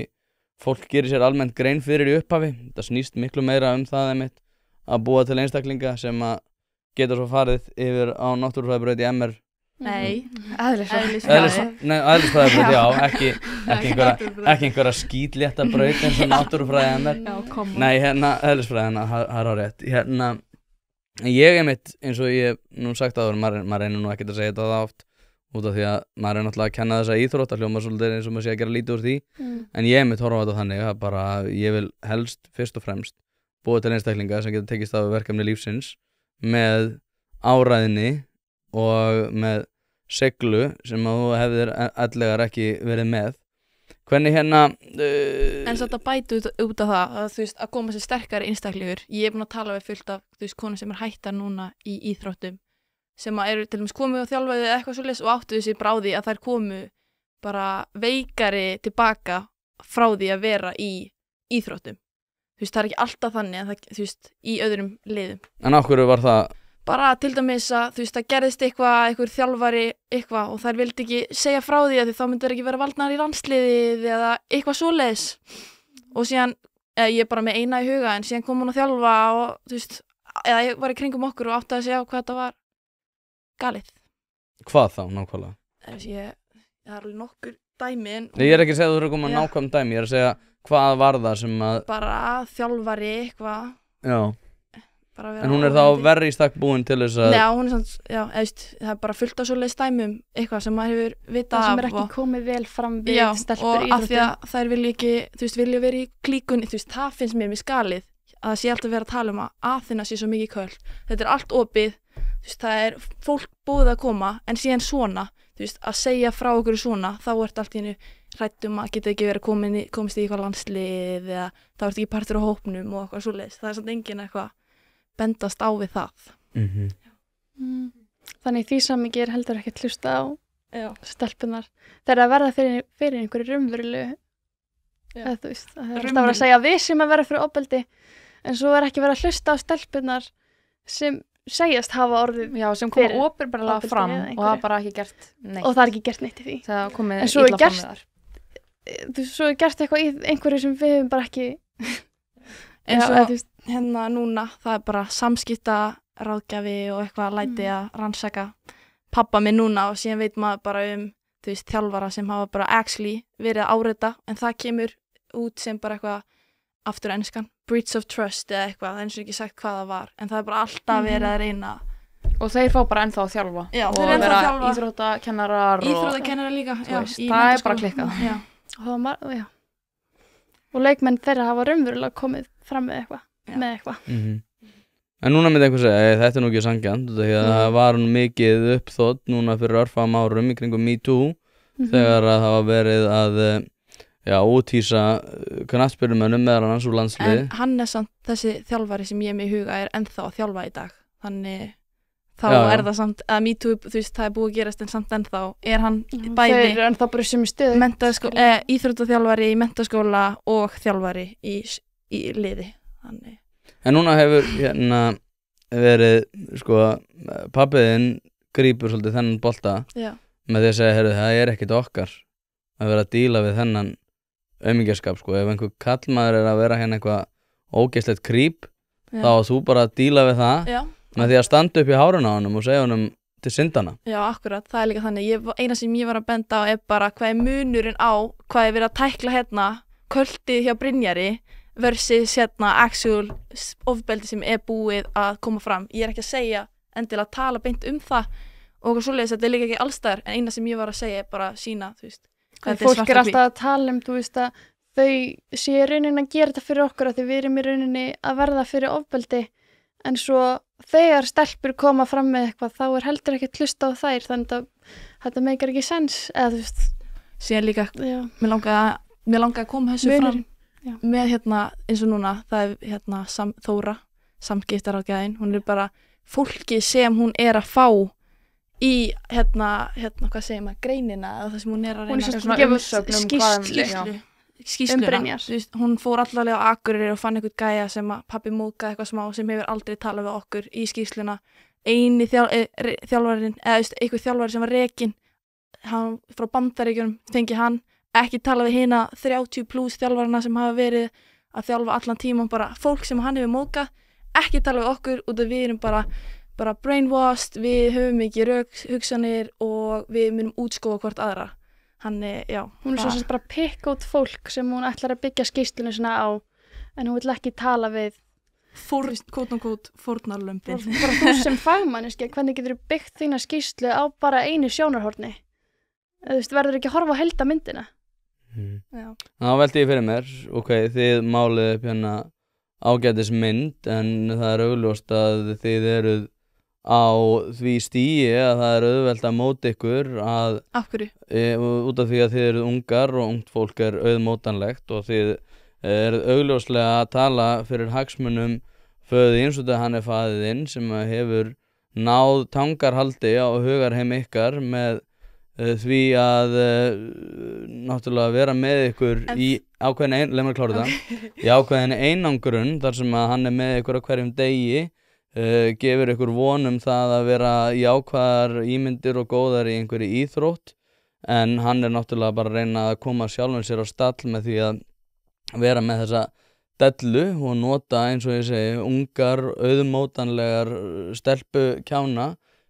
fólk gerir sér almennt grein fyrir í upphafi. Þetta snýst miklu meira það einmitt að búa til einstaklinga sem að geta svo farið yfir á náttúrufræðibraut í MR. Nei, eðlisfræði. Nei, eðlisfræðibraut, já, ekki einhverja skítlétta braut eins og náttúrufræði MR. Nei, eðlisfræði, það er á rétt. Ég einmitt, eins og ég nú sagt áður, maður reynir nú ekkert að segja þetta það oft út af því að maður er náttúrulega að kenna þessa íþrótt að hljóma svolítið eins og maður sé að gera lítið úr því en ég einmitt horfa á þetta þannig að bara ég vil helst fyrst og fremst búa til einstaklinga sem getur tekist á verkefni lífsins með áræðni og með seglu sem að þú hefðir ellegar ekki verið með. Hvernig En satt að bæta út af það að, þú veist, að koma sér sterkari einstaklingur. Ég er búin að tala við fullt af konur sem hættar núna í íþróttum sem eru til dæmis komið og þjálfaði eða eitthvað svoleiðis og áttu þessi bráði að þær komu bara veikari tilbaka frá því að vera í íþróttum. Þú veist, það er ekki alltaf þannig að það, þú veist, í öðrum liðum. En af hverju var það? Bara til dæmis að, þú veist, það gerðist einhver þjálfari eitthvað og þær vildi ekki segja frá því að þá myndir ekki vera valdnar í landsliðið eða eitthvað svoleiðis. Og síðan, ég er bara með eina í huga en síðan kom hún að þjálfa og, þú veist, eða ég var í kringum okkur og átti að segja hvað þetta var galið. Hvað þá, nákvæmlega? Það er alveg nokkur dæmi en... Ég er ekki að segja að þú eru að koma nákvæm dæmi, ég er að segja hvað var það sem að... Bara þjálfari eitthvað. Já. En hún er þá verri í stakk búin til þess að... Nei, hún er svona, já, það er bara fullt af svoleiðis dæmum eitthvað sem maður hefur vitað af. Það sem er ekki komið vel fram við stelpur í íþróttum. Já, og af því að þær vilja ekki, þú veist, vilja vera í klíkunni, þú veist, það finnst mér skalið að það sé alltaf verið að tala um að Aþena sé svo mikið köld. Þetta er allt opið, þú veist, það er fólk búið að koma, en síðan svona, þú veist, að segja frá okkur svona, þá ert allt í hennu hrættum að geta ekki verið komist í eitthvað landslið eða þá ert ekki partur á hópnum og eitthvað svoleiðis. Það er samt engin eitthvað bendast á við það. Þannig því samhengi er heldur ekki að hlusta á stelpunar. Það er að verða fyrir einhverju raunverulegu eða þú veist, það er alltaf að segja við sem að vera fyrir ofbeldi en svo er ekki verið að hlusta á stelpunar sem segjast hafa orðið sem koma opinberlega fram og það er bara ekki gert neitt. Og það er ekki gert neitt í því. Það komið en svo illa fram við þar. Svo er gert eitthvað í einhverju sem við hefum bara ekki eins og hérna núna, það er bara samskipta ráðgjafi og eitthvað læti að rannsaka pabba minn núna og síðan veit maður bara þú veist, þjálfara sem hafa bara actually verið að áreita en það kemur út sem bara eitthvað aftur enskan, breach of trust eða eitthvað, það er eins og ekki sagt hvað það var en það er bara alltaf verið að reyna og þeir fá bara ennþá að þjálfa og vera íþróttakennarar líka það er bara klikkað og leikmenn þeirra hafa raunverulega komið fram með eitthvað En núna myndi einhver segja, þetta nú ekki sanngjarnt því að það var mikið uppþótt núna fyrir örfáum árum í kringum Me Too þegar að það var verið að úthýsa knattspyrnumönnum meðal annars úr landsliði. En hann er samt þessi þjálfari sem ég með í huga er ennþá að þjálfa í dag. Þannig þá er það samt að Me Too, þú veist, það er búið að gerast en samt ennþá er hann bæði þeir eru ennþá bara sem í stöðu íþróttaþjálfari í menntaskóla og þjálfari í liði. Þannig. En núna hefur verið pabbiðinn grípur svolítið þennan bolta með því að segja, heyrðu, það er ekkert okkar að vera að díla við þennan aumingjaskap, ef einhver kallmaður er að vera hérna eitthvað ógeðslegt kríp þá þú bara að díla við það með því að standa upp í hárun á honum og segja honum til syndana. Já, akkurat, það er líka þannig eina sem ég var að benda á er bara hvað er munurinn á hvað er verið að tækla hérna költið hjá Brynjari versus actual ofbeldi sem er búið að koma fram. Ég er ekki að segja endilega að tala beint það og svoleiðis þetta er líka ekki allstaðar en eina sem ég var að segja er bara sína, þú veist. Fólk er alltaf að tala þú veist að þau sé rauninni að gera þetta fyrir okkur að því við erum í rauninni að verða fyrir ofbeldi en svo þegar stelpur koma fram með eitthvað þá er heldur ekki að hlusta á þær þannig að þetta meikar ekki sens eða þú veist. Síðan líka, mér langaði að koma þessu fram með eins og núna það er Þóra samskiptaráðgjafinn, hún er bara fólki sem hún er að fá í hvað segir maður, greinina eða það sem hún er að reyna skýslu hún fór allavega á Akureyri og fann einhvern gæja sem að pabbi mókaði eitthvað smá sem hefur aldrei talað við okkur í skýsluna eini þjálfarinn eða einhver þjálfari sem var rekinn hann frá Bandaríkjunum fengi hann ekki talað við hina 30+ þjálfarana sem hafa verið að þjálfa allan tíman bara fólk sem hann hefur mókað ekki talað við okkur út af við erum bara brainwashed, við höfum ekki hugsanir og við munum útskófa hvort aðra. Hún er svo sem bara pikka út fólk sem hún ætlar að byggja skýrslunni svona á en hún vill ekki tala við fórnarlömbin. Bara þú sem fagmanniski, hvernig getur þú byggt þína skýrslu á bara einu sjónarhorni? Þú veist, verður ekki að horfa á heildarmyndina? Þá velti ég fyrir mér, þið málið upp ágætis mynd en það er augljóst að þið eruð á því stigi að það er auðvelt að móta ykkur að af hverju? Út af því að þið eruð ungar og ungt fólk er auðmótanlegt og þið eruð augljóslega að tala fyrir hagsmunum föðins og það hann er faðiðinn sem hefur náð tangarhaldi á hugarheim ykkar með því að náttúrulega vera með ykkur í ákveðin einangrun þar sem að hann er með ykkur á hverjum degi gefur ykkur vonum það að vera jákvæðar ímyndir og góðar í einhverju íþrótt en hann er náttúrulega bara að reyna að koma sjálfum sér á stall með því að vera með þessa dellu og nota eins og ég segi ungar, auðmótanlegar stelpukjána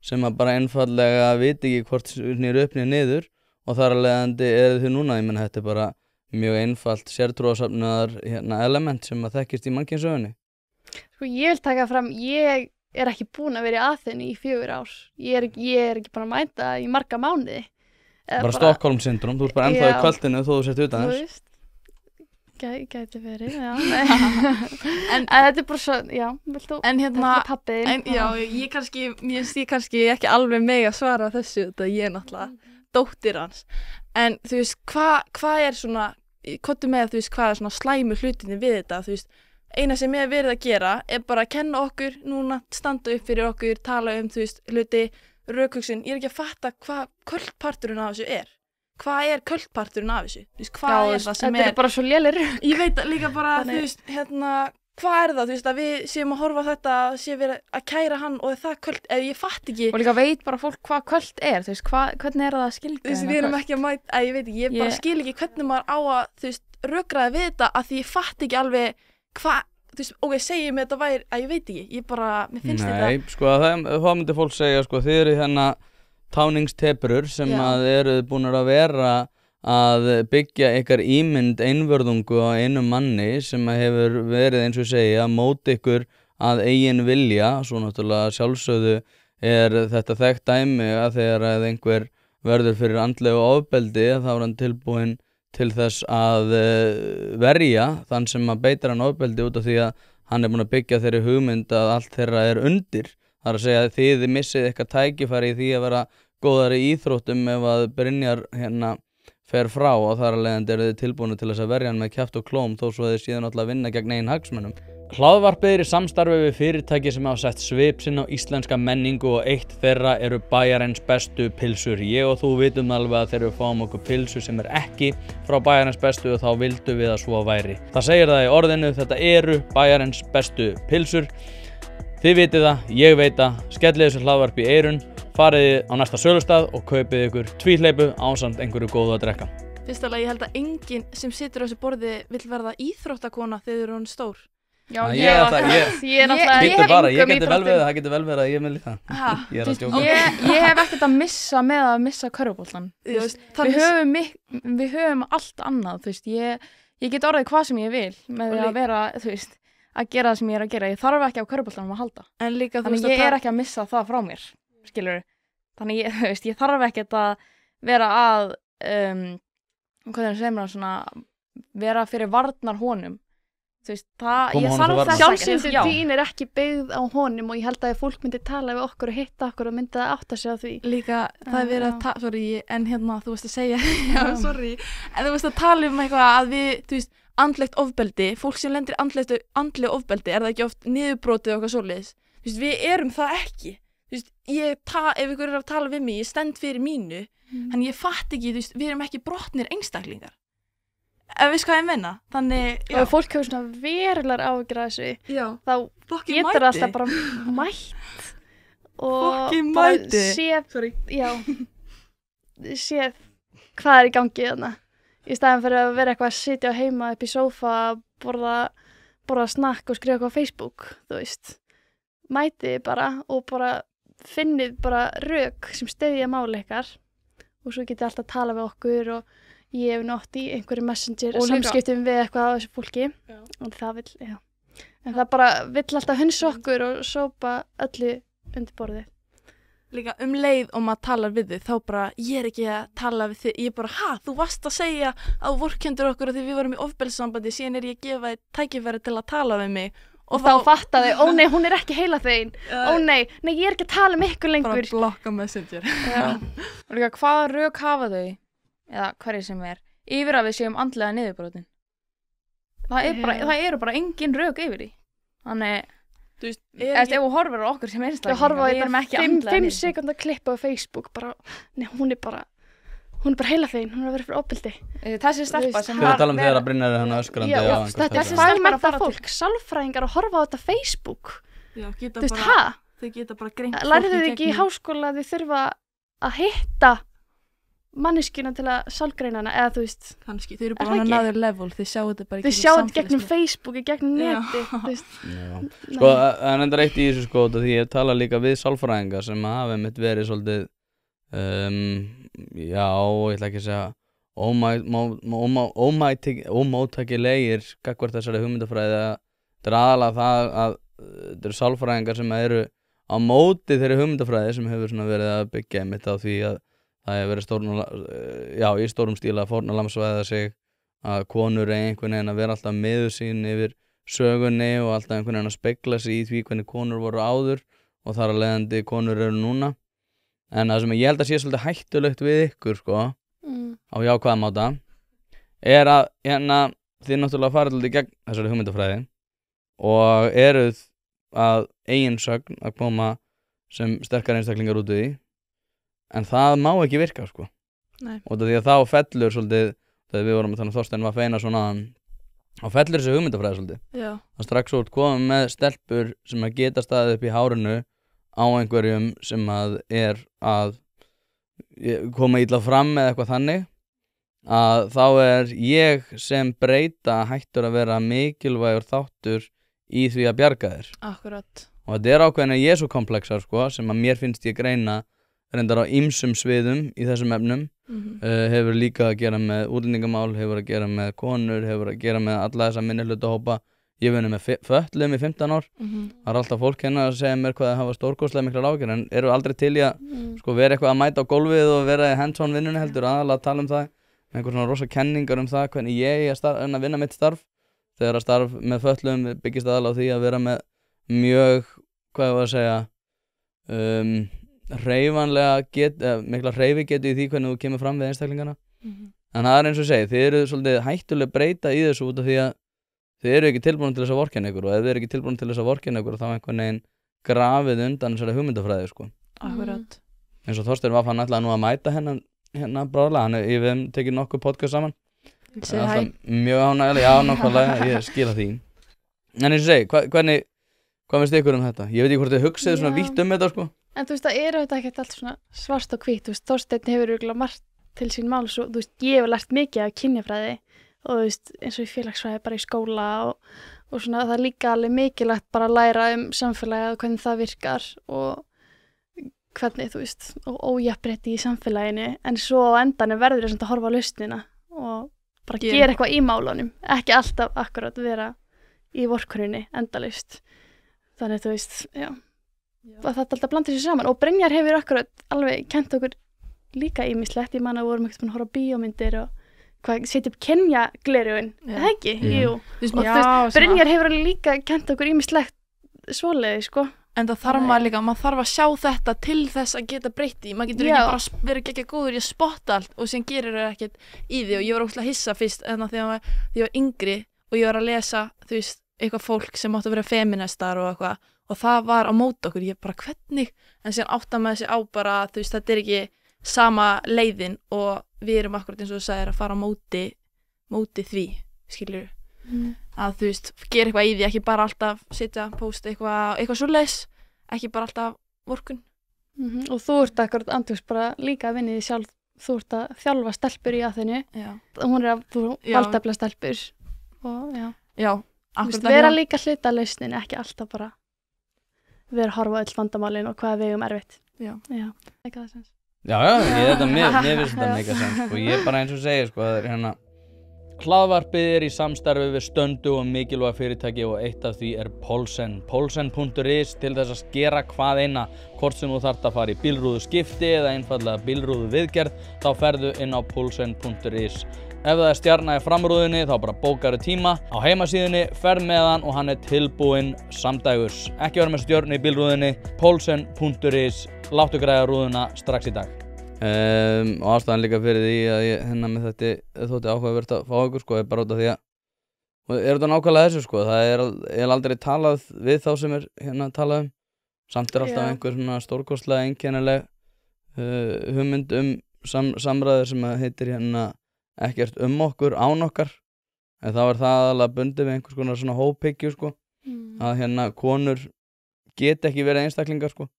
sem að bara einfallega viti ekki hvort snýr upp niður og þar að leiðandi þau núna, ég menn þetta er bara mjög einfalt sértrúarsafnaðar element sem að þekkist í mannkynsögunni. Ég vil taka fram, ég er ekki búin að vera í Aþenu í 4 ár. Ég er ekki búin að mæta í marga mánuði. Bara Stockholm syndrom, þú ert bara ennþá í kvöldinu þó þú sért utan þess. Þú veist, gæti verið, já. En þetta er bara svo, já, vilt þú pappiðinn? Já, ég kannski ekki alveg mega svara þessu, þetta ég er náttúrulega dóttir hans. En þú veist, hvað er svona, hvað er svona slæmu hlutinni við þetta, þú veist, eina sem ég verið að gera er bara að kenna okkur núna, standa upp fyrir okkur, tala þú veist, hluti, rökhugsun. Ég er ekki að fatta hvað kvöldparturinn af þessu er. Hvað er kvöldparturinn af þessu? Þú veist, hvað er það sem þetta er bara svo lélir. Ég veit líka bara, þú veist, hvað er það, þú veist, að við séum að horfa á þetta, séum við að kæra hann og það kvöld, ef ég fatt ekki. Og líka veit bara fólk hvað kvöld er, þú veist, hvernig er það að skilja? Þú veist, við erum ekki að mæta, ég veit ekki, ég bara skil ekki hvernig maður á að, þú veist, rökraði við þetta að því ég fatt ekki alveg þú veist, ok, segjum þetta væri, að ég veit ekki, ég bara, mér finnst Nei, sko, það myndi fólk segja, sko, þið eru hérna táningsteprur sem að eru búin að vera að byggja ykkar ímynd einvörðungu á einu manni sem að hefur verið, eins og ég segi, að móta ykkur að eigin vilja. Svo náttúrulega sjálfsögðu þetta þekkt dæmi að þegar að einhver verður fyrir andlegu ofbeldi þá er hann tilbúinn til þess að verja þann sem að beitar hann ofbeldi út af því að hann er búinn að byggja þeirri hugmynd að allt þeirra er undir. Það er að segja að þið missið eitthvað tækifæri í því að vera góðari í íþróttum ef að Brynjar hérna fer frá og þar að leiðandi eru þið tilbúinu til þess að verja hann með kjaft og klóm þó svo þið síðan alltaf vinna gegn eigin hagsmunum. Hlaðvarpið er í samstarfi við fyrirtæki sem hafa sett svip sinn á íslenska menningu og eitt þeirra eru Bæjarins bestu pylsur. Ég og þú vitum alveg að þegar við fáum okkur pylsu sem er ekki frá Bæjarins bestu og þá vildum við að svo væri. Það segir það í orðinu, þetta eru Bæjarins bestu pylsur. Þið vitið það, ég veit það, skellið þessu hlaðvarp í eyrun, farið á næsta sölustað og kaupið ykkur tvíhleypu ásamt einhverju góðu að drekka. Fyrst alveg, ég held að enginn sem situr á þessu borði vill verða íþróttakona þegar þeir eru hann stór. Já, ég er náttúrulega ég geti vel verið, það geti vel verið að ég með líka. Ég er að stjóka. Ég hef ekkert að missa með að missa körfuboltann. Við höfum allt annað, þú veist, ég get orðið hvað sem ég vil með því að vera, þú veist, að gera það sem ég er að gera. Ég þarf ekki á körfuboltanum að halda. En líka, þannig ég er ekki að missa það frá mér, skilurðu. Þannig þú veist, ég þarf ekkert að vera að, hvað segir maður svona, vera fyrir varnar honum. Þú veist, ég þarf þess sjálfsýndin þín er ekki byggð á honum og ég held að ef fólk myndi tala við okkur og hitta okkur og myndi það átta sig á því. Líka, það er verið að en hérna, þú veist að segja, en þú veist að tala um eitthvað að við, þú veist, andlegt ofbeldi, fólk sem lendir andlegu ofbeldi, er það ekki oft niðurbrotið okkar svoleiðis. Þú veist, við erum það ekki. Þú veist, ef ykkur er að tala við mig, ég stend fyrir mínu, en ég fatt ekki, þú veist, við erum ekki brotnir einstaklingar. Ef við hvað ég menna, þannig, og ef fólk hefur svona verulegar áhyggjur af þessu, þá getur það alltaf bara mætt og bara séð hvað er í gangi þarna í staðinn fyrir að vera eitthvað að sitja heima upp í sófa, borða snakk og skrifa eitthvað á Facebook, þú veist. Mætið bara og bara finnið bara rök sem styðja máli ykkar og svo getið alltaf að tala við okkur og ég hef nátt í einhverju messenger samskiptum við eitthvað á þessu fólki og það vill, en það bara vill alltaf hunsa okkur og sópa öllu undir borðið. Líka leið og maður talar við þig, þá bara, ég er ekki að tala við þig, ég bara, þú varst að segja að þú vorkenndir okkur að því við varum í ofbeldissambandi, síðan er ég að gefa þig tækifæri til að tala við mig. Og þá fattaði, ó nei, hún er ekki heila þeim, ó nei, ég er ekki að tala um ykkur lengur. Bara blokka messenger. Og líka, hvaða rök hafa þau, eða hverju sem yfir að við séum andlega niðurbrotin? Það eru bara engin rök yfir því. Þannig, þú veist, ef þú horfir á okkur sem einstaklingar, við erum ekki andlega niðurbrotin. 5 sekúndar klipp á Facebook, bara, nei, hún er bara heila þeim, hún er að vera fyrir ofbeldi. Þessi stelpa sem var... Við talum þegar að Brynjar er hann öskrandi. Þetta er fagmennta fólk, sálfræðingar að horfa á þetta Facebook. Já, þú veist, þau geta bara greint fólk í gegnum. Lærðu þið ekki í háskóla að þið þurfa að hitta manneskjuna til að sálgreina hana, eða þú veist. Kannski, þau eru bara another level, þau sjáu þetta bara í gegnum Facebook, í gegnum neti, þú veist. Sko, en enda reitt í þessu sko, því ég tala líka við sálfræðingar sem hafa mitt verið svolítið ég ætla ekki að segja ómóttækilegir gagnvart þessari hugmyndafræði. Þetta er aðalega það að þetta eru sálfræðingar sem eru á móti þeirri hugmyndafræði sem hefur svona verið að byggja einmitt á því að það hefur verið í stórum stíl að fórnarlambsvæða sig, að konur einhvern veginn að vera alltaf miður sín yfir sögunni og alltaf einhvern veginn að spegla sig í því hvernig konur voru áður og þar að leiðandi konur eru núna. En það sem ég held að sé svolítið hættulegt við ykkur sko, á jákvæðan máta, er að þið náttúrulega farið alltaf í gegn þessari hugmyndafræði og eruð að eigin sögn að koma sem sterkar einstaklingar út í því, en það má ekki virka sko. Nei. Og því að þá fellur svolítið, þegar við vorum að tala um Þorstein var feina svona, þá fellur þessi hugmyndafræði svolítið. Já. Það strax út komum með stelpur sem að geta staðið upp í hárinu á einhverjum sem að er að koma illa fram eða eitthvað þannig, að þá er ég sem breyta hættur að vera mikilvægur þáttur í því að bjarga þér. Akkurat. Og þetta ákveðina Jesú-komplexar sko, sem að mér finnst ég greina reyndar á ýmsum sviðum í þessum efnum. Hefur líka að gera með útlendingamál, hefur að gera með konur, hefur að gera með alla þessa minnihlutahópa. Ég vinni með fötluðum í 15 ár. Það alltaf fólk hérna að segja mér hvað það hafa stórkostlega miklar áhyggjur, en eru aldrei til í að sko, vera eitthvað að mæta á gólfið og vera í hands-on vinnunni heldur, aðalega að tala það, einhver svona rosa kenningar það, hvernig ég að vinna mitt starf, þegar að starf með fötluðum byggist aðalega á því að vera með mjög, hvað ég var að segja, mikla hreyfi getu í því hvernig þú kemur fram við einstaklingana. En það eins og segi, þið eru svolítið hættulega breyta í þessu út af því að þið eru ekki tilbúin til þess að vorkenna ykkur, og ef þið eru ekki tilbúin til þess að vorkenna ykkur þá einhvern veginn grafið undan þessari hugmyndafræði sko. Akkurat. Eins og Þorsteinn var fann ætlaði nú að mæta hérna bráðlega, við hefum tekið nokkuð podcast saman. Segðu hæ. Mjög ánægjulega, já nákvæmlega, ég skila því. En eins og segi, hvað finnst ykkur þetta? Ég veit ekki hvort þið hugsið svona vítt þetta sko. En þú veist, það eru þetta ekkert allt svona svart og hvítt, þú veist, Þorsteinn hefur örugglega margt til sín máls og þú veist, ég hef lært mikið af kynjafræði og þú veist, eins og í félagsfræði bara í skóla og svona það er líka alveg mikilvægt bara að læra samfélagið og hvernig það virkar og hvernig, þú veist, og ójafnrétti í samfélaginu, en svo á endanum verður þess að horfa á lausnina og bara gera eitthvað í málunum, ekki alltaf akkurat vera í vorkunni endalaust. Þannig þú veist, já. Og þetta alltaf blandir sér saman og Brynjar hefur akkurat alveg kennt okkur líka ýmislegt. Ég man að við vorum ekkert búin að horfa á bíómyndir og setja upp Kenya-gleraugun, það ekki? Jú. Og þú veist, Brynjar hefur líka kennt okkur ýmislegt svoleiði, sko. En það þarf maður líka, maður þarf að sjá þetta til þess að geta breytt í. Maður getur ekki bara verið ekki góður í að spotta allt og síðan gerir það ekkert í því. Og ég var ógeðslega hissa fyrst þegar ég var yngri og ég var að lesa, þú veist, eitthvað fólk sem átti að vera feministar og eitthvað. Og það var á móti okkur, ég bara hvernig, en síðan átta maður sig á bara, þú veist, þetta er ekki sama leiðin og við erum akkurat eins og þú sagðir að fara á móti því, skilur að þú veist, gera eitthvað í því, ekki bara alltaf sitja, posta eitthvað svoleiðis, ekki bara alltaf vorkun. Og þú ert akkurat andjóks bara líka að vinna í því sjálf, þú ert að þjálfa stelpur í Aþenu, hún er að valdefla stelpur og Já, akkurat. Vera líka hluta lausnin, ekki alltaf bara vera að horfa öll vandamálin og hvað við erfitt. Já, ekki það sens. Já, mér finnst þetta mega sens og ég bara eins og segir sko, það er hérna hlaðvarpið er í samstarfi við stöndu og mikilvæg fyrirtæki og eitt af því er Polsen. Polsen.is til þess að skera hvað eina, hvort sem þú þarft að fara í bílrúðu skipti eða einfallega bílrúðu viðgerð, þá ferðu inn á Polsen.is. Ef það er stjarna í framrúðunni þá bara bókaru tíma á heimasíðunni, ferð með hann og hann er tilbúinn samdægurs. Ekki vera með stjörnu í bílrúðunni, Polsen.is, láttu græða rúðuna strax í dag. Og ástæðan líka fyrir því að ég með þetta þótti áhugavert að fá ykkur sko, er bara út af því að og er þetta nákvæmlega þessu sko, það er aldrei talað við þá sem er hérna talað samt er alltaf einhver svona stórkostlega einkennileg hugmynd samræður sem heitir hérna ekkert okkur án okkar, en þá er það alveg bundið við einhvers konar svona hóphyggju sko, að hérna konur get ekki verið einstaklingar sko,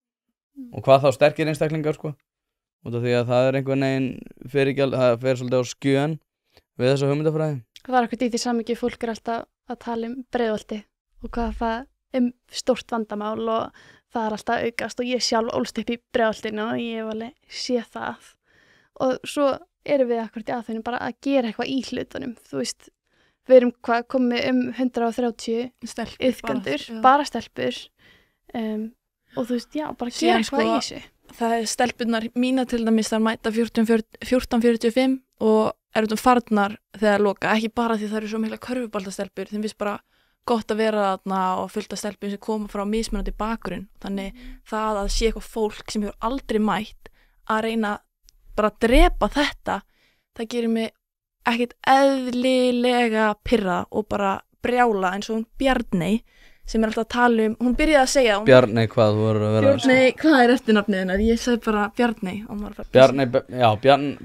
og hvað þá sterkir einstaklingar sko, út af því að það er einhvern veginn það fer svolítið á skjön við þessa hugmyndafræði. Það er ekkert í því samhengi, fólk er alltaf að tala Breiðholti og hvað það stórt vandamál og það er alltaf aukast og ég sjálf ólst upp í Breiðholtinu og ég hef alveg séð það og svo erum við akkurat í Aþenu bara að gera eitthvað í hlutunum, þú veist, við erum komið 130 iðkendur, bara stelpur og þú veist, bara gera eitthvað í þessu. Það er stelpunar mína til dæmis þar mæta 14:45 og eru farnar þegar loka, ekki bara því það eru svo mikla körfuboltastelpur, þeim finnst bara gott að vera þarna og fullt af stelpur sem koma frá mismunandi bakgrunn, þannig það að sé eitthvað fólk sem hefur aldrei mætt að reyna bara að drepa þetta, það gerir mig ekkert eðlilega pirra og bara brjála eins og hún Bjarney sem er alltaf að tala hún byrjaði að segja Bjarney, hvað þú voru að vera Bjarney, hvað er eftirnafnið hennar? Ég sagði bara Bjarney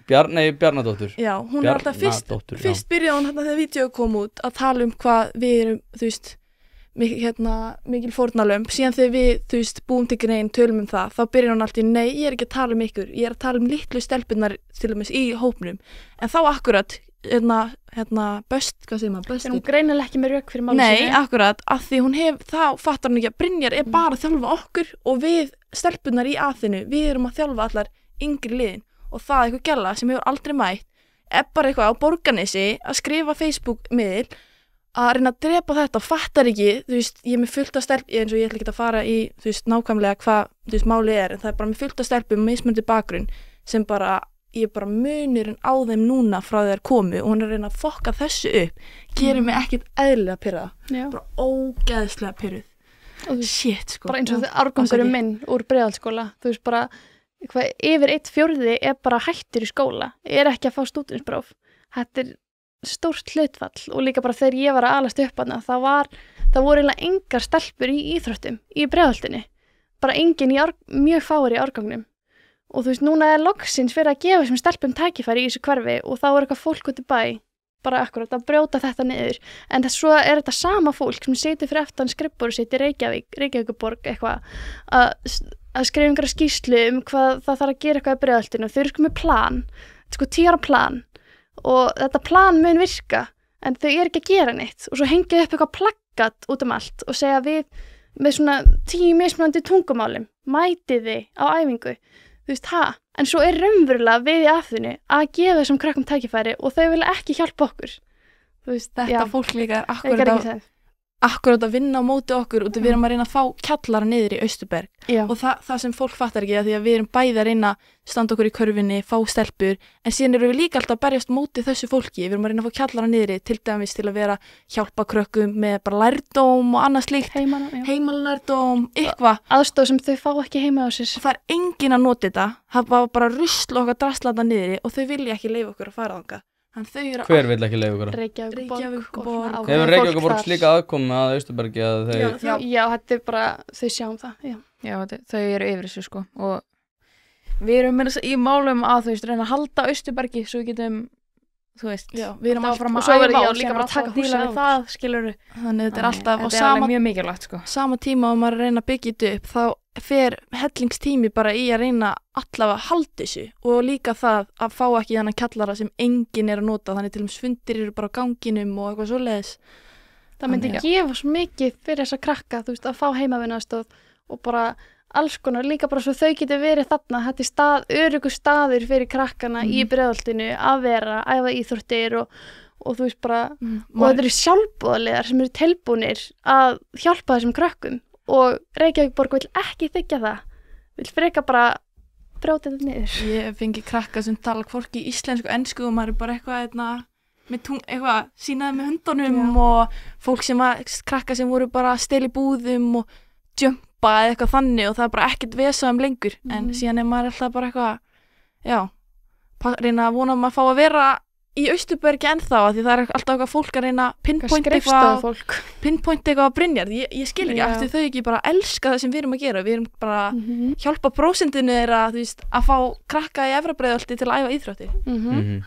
Bjarney Bjarnadóttur. Já, hún er alltaf fyrst byrjaði hún hérna þegar vídeo kom út að tala hvað við erum, þú veist mikil fórnarlömb, síðan þegar við, þú veist, búum til grein, tölum það, þá byrjar hún alltaf, nei, ég er ekki að tala ykkur, ég er að tala litlu stelpunar til dæmis í hópnum, en þá akkurat böst, hvað segir maður, En hún greinilega ekki með rök fyrir máli Nei, akkurat, af því hún þá fattar hún ekki að Brynjar bara að þjálfa okkur og við stelpunar í Aþenu, við erum að þjálfa allar yngri liðin og það eitthvað gæla sem hefur aldrei mætt bara eitthvað á Borgarnesi að skrifa Facebook-miðil að reyna að drepa þetta og fattar ekki, þú veist, ég er með fullt af stelpum eins og ég ætla ekki að fara í, þú veist, nákvæmlega hvað, þú veist, málið en það bara með fullt af stelpum mismunandi bakgrunn sem bara ég bara munurinn á þeim núna frá þeir komu og hún að reyna að fokka þessu upp gerir mig ekkert eðlilega pirraða bara ógeðslega pirruð shit sko bara eins og árgangurinn minn úr Breiðholtsskóla þú veist bara yfir 1/4 bara hættur í skóla ekki að fá stúdentspróf þetta stórt hlutfall og líka bara þegar ég var að alast upp hana það voru eiginlega engar stelpur í íþróttum í Breiðholtinu bara engin mjög fáir í árgangnum og þú veist, núna loksins fyrir að gefa þessum stelpum tækifæri í þessu hverfi og þá eitthvað fólk út í bæ, bara akkurat að brjóta þetta niður. En svo þetta sama fólk sem situr fyrir aftan skrifborð sitt í Reykjavíkurborg eitthvað að skrifa einhverja skýrslu hvað það þarf að gera eitthvað í Breiðholtinu. Þau eru með plan, þetta 10 ára plan og þetta plan mun virka en þau eru ekki að gera neitt og svo hengið upp eitthvað plaggat út allt og segja við með svona 10 mismunandi tungumálum, mætið þið á æfingu. Þú veist, en svo raunverulega við í Aþenu að gefa þessum krökkum tækifæri og þau vilja ekki hjálpa okkur. Þú veist, þetta fólk líka akkurat að vinna á móti okkur og við erum að reyna að fá kjallara niður í Austurberg og það sem fólk fattar ekki að því að við erum bæði að reyna að standa okkur í körfinni, fá stelpur en síðan erum við líka alltaf að berjast móti þessu fólki, við erum að reyna að fá kjallara niður til dæmis til að vera hjálpa krökkum með bara lærdóm og annað slíkt heimalærdóm, eitthvað aðstoð sem þau fá ekki heima á sér og það engin að nota þetta, það var bara rusl okkar drasslata niður og þau vilja ekki leyfa okkur að fara þangað. Hver vill ekki leyfa ykkur? Reykjavíkurborg Hefur Reykjavíkurborg slíka aðkomu að Austurbergi að þeir Já, þetta bara, þau sjáum það Já, þau eru yfir þessu sko og við erum í málum að þú veist reyna að halda Austurbergi svo við getum þú veist, við erum áfram að æfa og líka bara taka húsið á það skilurðu þannig þetta alltaf þetta alveg mjög mikilvægt sko sama tíma og maður reyna að byggja þetta upp þá fer hellingstími bara í að reyna allavega að halda þessu og líka það að fá ekki þannig kjallara sem enginn að nota þannig til fundir eru bara á ganginum og eitthvað svoleiðis það myndi gefa svo mikið fyrir þessa krakka þú veist að fá heimavinnaðastoð og bara alls konar, líka bara svo þau getur verið þarna, þetta öruggur staður fyrir krakkana í Breiðholtinu að vera, æfa íþróttir og þú veist bara, og þetta eru sjálfboðaliðar sem eru tilbúnir að hjálpa þessum krakkum og Reykjavíkurborg vil ekki þykja það, vil freka bara brjóta þetta niður. Ég fengi krakka sem tala hvorki íslensku og ensku og maður er bara eitthvað sínaði með höndunum og fólk krakka sem voru bara að stela í búðum og jumpa eða eitthvað þannig og það er bara ekkert vesað lengur en síðan maður alltaf bara eitthvað reyna að vona að maður fá að vera í Austurbergi ennþá því það er alltaf eitthvað fólk að reyna pinpoint eitthvað að Brynjar ég skil ekki eftir þau ekki bara elska það sem við erum að gera við erum bara hjálpa prósentinu þeirra að fá krakka í Efra-Breiðholti til að æfa íþróttir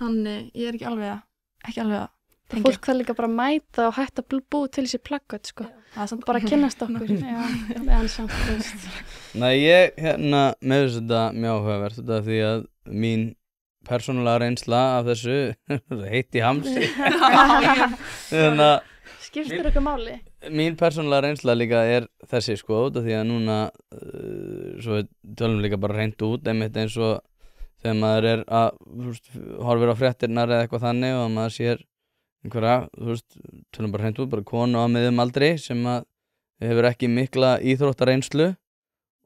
þannig ég er ekki alveg að fólk það líka bara mæta og hætta að búa til þessi plaggat sko bara að kynnast okkur Nei, ég með þess þetta mjög áhugavert þetta því að mín persónulega reynsla af þessu heitt í hamsi skiptir okkur máli mín persónulega reynsla líka þessi sko því að núna svo tölum líka bara reynt út einmitt eins og þegar maður að horfir á fréttirnar eða eitthvað þannig og maður sér einhverja, tölum bara hreint út, bara konu á miðjum aldri sem að hefur ekki mikla íþróttareynslu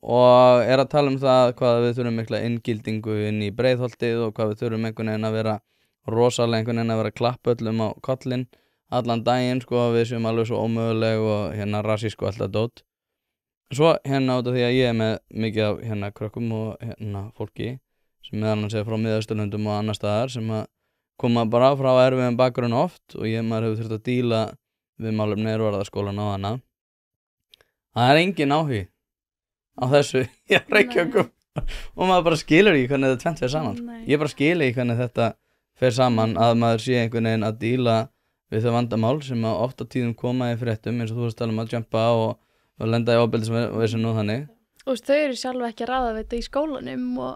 og að tala það hvað við þurfum mikla inngildingu inn í Breiðholtið og hvað við þurfum einhvern veginn að vera rosalega einhvern veginn að vera klapp öllum á kollinn allan daginn sko við séum alveg svo ómöguleg og rasísk og alltaf dót. Svo út af því að ég með mikið af krökkum og fólki sem meðal annars frá Miðausturlöndum og annar staðar sem að koma bara frá erfiðum bakgrunn oft og maður hefur þurft að díla við málefni Varðaskólann og hana. Það engin áhugi á þessu í Reykjavík og maður bara skilur ekki hvernig þetta tvennt fer saman. Ég bara skil ekki hvernig þetta fer saman að maður sé einhvern veginn að díla við þau vandamál sem oft á tíðum koma í fréttum eins og þú veist tala að jumpa og lenda í ofbeldisvesen og þannig. Og þau eru sjálf ekki að ráða við þetta í skólanum og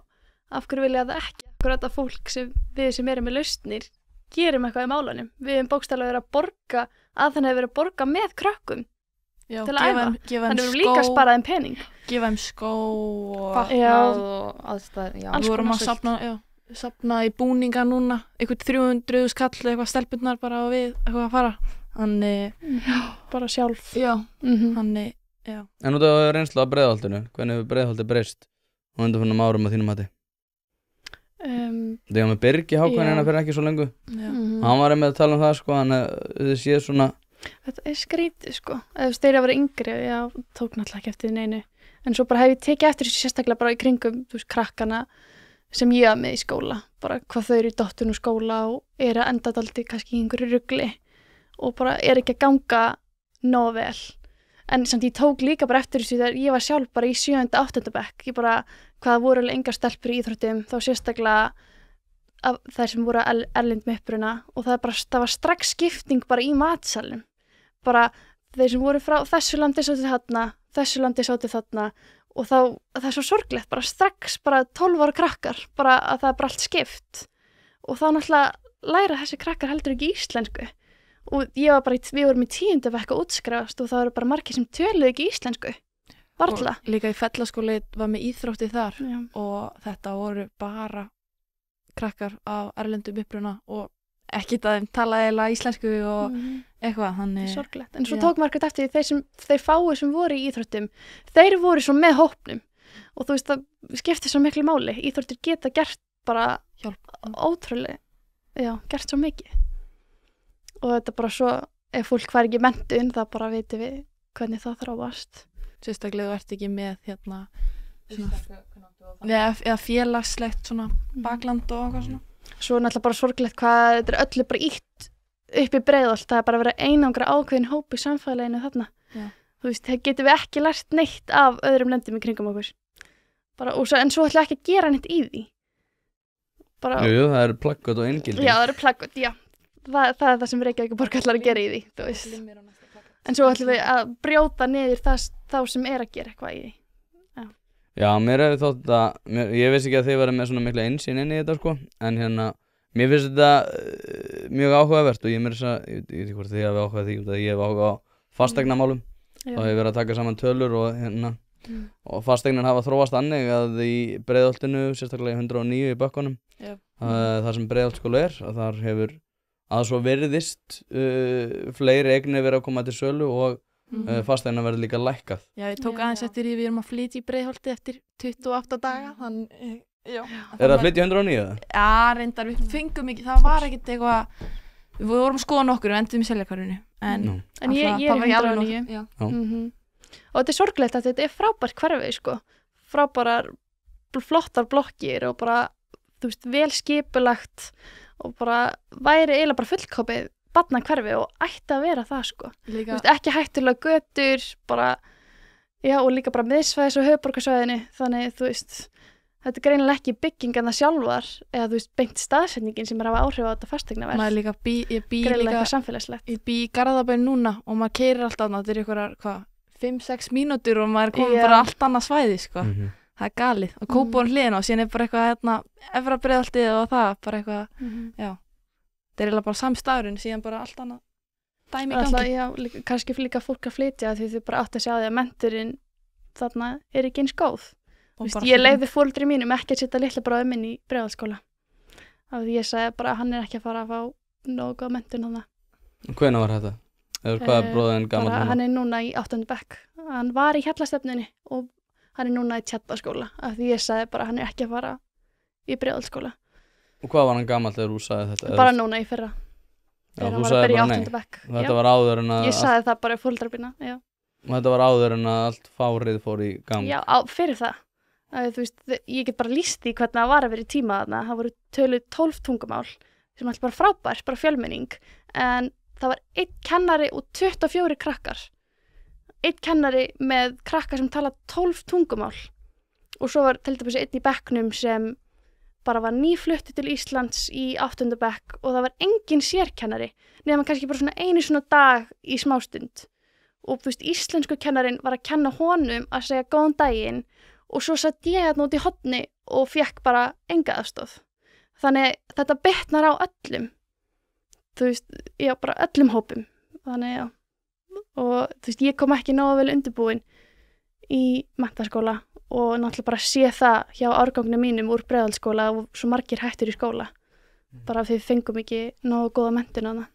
af hverju vilja það ekki? Akkur þetta fólk sem erum með lausnir gerum eitthvað í málunum. Við höfum bókstaflega verið að borga, að þannig hefur verið að borga með krökkum Já, til að æfa. gefa Þannig við höfum líka sparað þeim pening. gefa þeim skó og Fatnað og aðstæð, já. Alls við vorum konar að safna í búninga núna, einhvern 300 skall eitthvað stelpunnar bara og við eitthvað að fara. Þannig, Bara sjálf. já, Mm þannig, já. En út af reynslu af Breiðholtinu, hvernig hefur Breiðholtið breyst á undanförnum árum að þínum mati? Þegar með Birgi Hákonina Já. fyrir ekki svo lengu. Já. Hann var einmitt að tala um það sko, hann þið séð svona Þetta skrítið sko. Ef þeir að vera yngri, já, tók náttúrulega ekki eftir neinu. En svo bara hef ég tekið eftir þessu sérstaklega bara í kringum, krakkana sem ég var með í skóla. Bara hvað þau eru í dottun úr skóla og eru að enda daldi kannski í einhverju rugli og bara ekki að ganga nóg vel. En samt ég tók líka bara eftir þessu þegar ég var sjálf bara í 7. og 8. bekk. Ég bara, hvað voru alveg engar stelpur í íþróttum, þá sérstaklega af þær sem voru erlend með uppruna og það var strax skipting bara í matsalnum. Bara þeir sem voru frá þessu landi sátu þarna, þessu landi sátu þarna og þá, það svo sorglegt, bara strax bara 12 ára krakkar, bara að það bara allt skipt og þá náttúrulega læra þessi krakkar heldur ekki íslensku og ég var bara, við vorum í 10. bekk að útskrifast og það eru bara margir sem töluðu ekki íslensku, varla. Og líka í fellaskóli var með íþrótti þar Já. og þetta voru bara krakkar af erlendum uppruna og ekki að þeim tala eiginlega íslensku og eitthvað, þannig Sorglegt, en svo Já. tók margir eftir því þeir fáu sem voru í íþróttum, þeir voru svo með hópnum og þú veist það skiptir svo miklu máli, íþróttir geta gert bara ótrúlega, já, gert svo mikið og þetta bara svo, ef fólk var ekki menntun þá bara vitum við hvernig það þróast. sérstaklega þú ert ekki með hérna eða félagslegt svona bakland og eitthvað svona. Svo náttúrulega bara sorglegt hvað þetta öllu bara ítt upp í Breiðholt, það bara verið einangra ákveðin hóp í samfélaginu þarna. Já. Þú veist, það getum við ekki lært neitt af öðrum löndum í kringum okkur. Bara, en svo ætlum við ekki að gera neitt í því. Bara, Jú, það eru plaggöt og inngilding. Já, það eru plaggöt, já. Það er það sem Reykjavíkurborg ætlar að gera í því, þú veist. En svo ætlum við að brjóta niður þá sem er að gera eitthvað í því. Já, mér hefði þótt að, ég vissi ekki að þið verið með svona mikla innsýn inn í þetta sko, en hérna, mér finnst þetta mjög áhugavert og ég veit ekki hvort þið hafi áhugað því, ég hef áhugað á fasteignamálum, þá hef ég verið að taka saman tölur og hérna, og fasteignin hafa þróast þannig að í Breiðholtinu, sérstaklega í 109 í Bökkunum, þar sem Breiðholtsskóli að þar hefur að svo virðist fleiri eignir verið að koma til sölu og fasteigna verður líka lækkað. Já, ég tók aðeins eftir því við erum að flytja í Breiðholti eftir 28 daga, þannig, já. Er það að flytja í 109 eða? Já, reyndar, við fengum ekki, það var ekkert eitthvað, við vorum að skoða nokkur og endum í Seljakvarinu, en ég er í 109. Já. Og þetta er sorglegt að þetta er frábært hverfi, sko. Frábærar, flottar blokkir og bara, þú veist, vel skipulagt og bara væri eiginlega bara fullkomið barnahverfi og ætti að vera það, sko. Þú veist, ekki hættulega götur, bara, já, og líka bara miðsvæðis og höfuðborgarsvæðinu, þannig, þú veist, þetta er greinilega ekki byggingarna sjálfar, eða þú veist, beint staðsetningin sem er að hafa áhrif á þetta fasteignaverð. Maður líka ég bý Greinilega líka, eitthvað samfélagslegt. ég bý í Garðabæ núna og maður keyrir alltaf annað, þetta er ykkur, 5-6 mínútur og maður er komin bara allt annað svæði, sko. Það er galið, og Kópavogur hliðina og síðan er bara eitthvað, hérna, Efra Breiðholtið og það, bara eitthvað, já. Það er eiginlega bara samstæðurinn, síðan bara allt annað dæmi í gangi. Alltaf, já, kannski líka fólk að flytja því þau bara átt að sjá því að menturinn þarna er ekki eins góð. Vist, ég leiði foreldri mínum ekki að setja litla bróðið minn í Breiðholtsskóla. Af því ég sagði bara að hann er ekki að fara að fá nógu góð mentun þarna. Hvenær var þetta? Eða hvað er bróðin gamall núna? Hann er núna í 8. bekk. Hann var í Hjallastefnunni og hann er núna í Tjallaskóla. Af því ég sagði bara að hann er ekki að fara í Breiðholtsskóla. Og hvað var hann gamall þegar þú sagði þetta? Bara núna í fyrra. Já, þegar þú hann var að sagði byrja í bara 8. nei. bekk. Þetta var áður en að Ég sagði það bara í foreldra já. Þetta var áður en að allt fárið fór í gang. Já, fyrir það. Þú veist, ég get bara lýst í hvernig það var að vera í tíma þarna. Það voru töluð 12 tungumál sem alltaf bara frábært, bara fjölmenning. En það var 1 kennari og 24 krakkar. 1 kennari með krakkar sem tala 12 tungumál. Og svo var til dæmis 1 í bekknum sem bara var nýflutti til Íslands í 8. bekk og það var engin sérkennari nema kannski bara svona einu svona dag í smástund. Og þú veist, íslensku kennarin var að kenna honum að segja góðan daginn og svo satt ég þarna út í horni og fekk bara enga aðstoð. Þannig þetta bitnar á öllum. þú veist, já, bara öllum hópum, þannig já, og þú veist, ég kom ekki nógu vel undirbúin í menntaskóla og náttúrulega bara sé það hjá árgangnum mínum úr Breiðholtsskóla og svo margir hættur í skóla, bara af því við fengum ekki nógu góða menntun á það.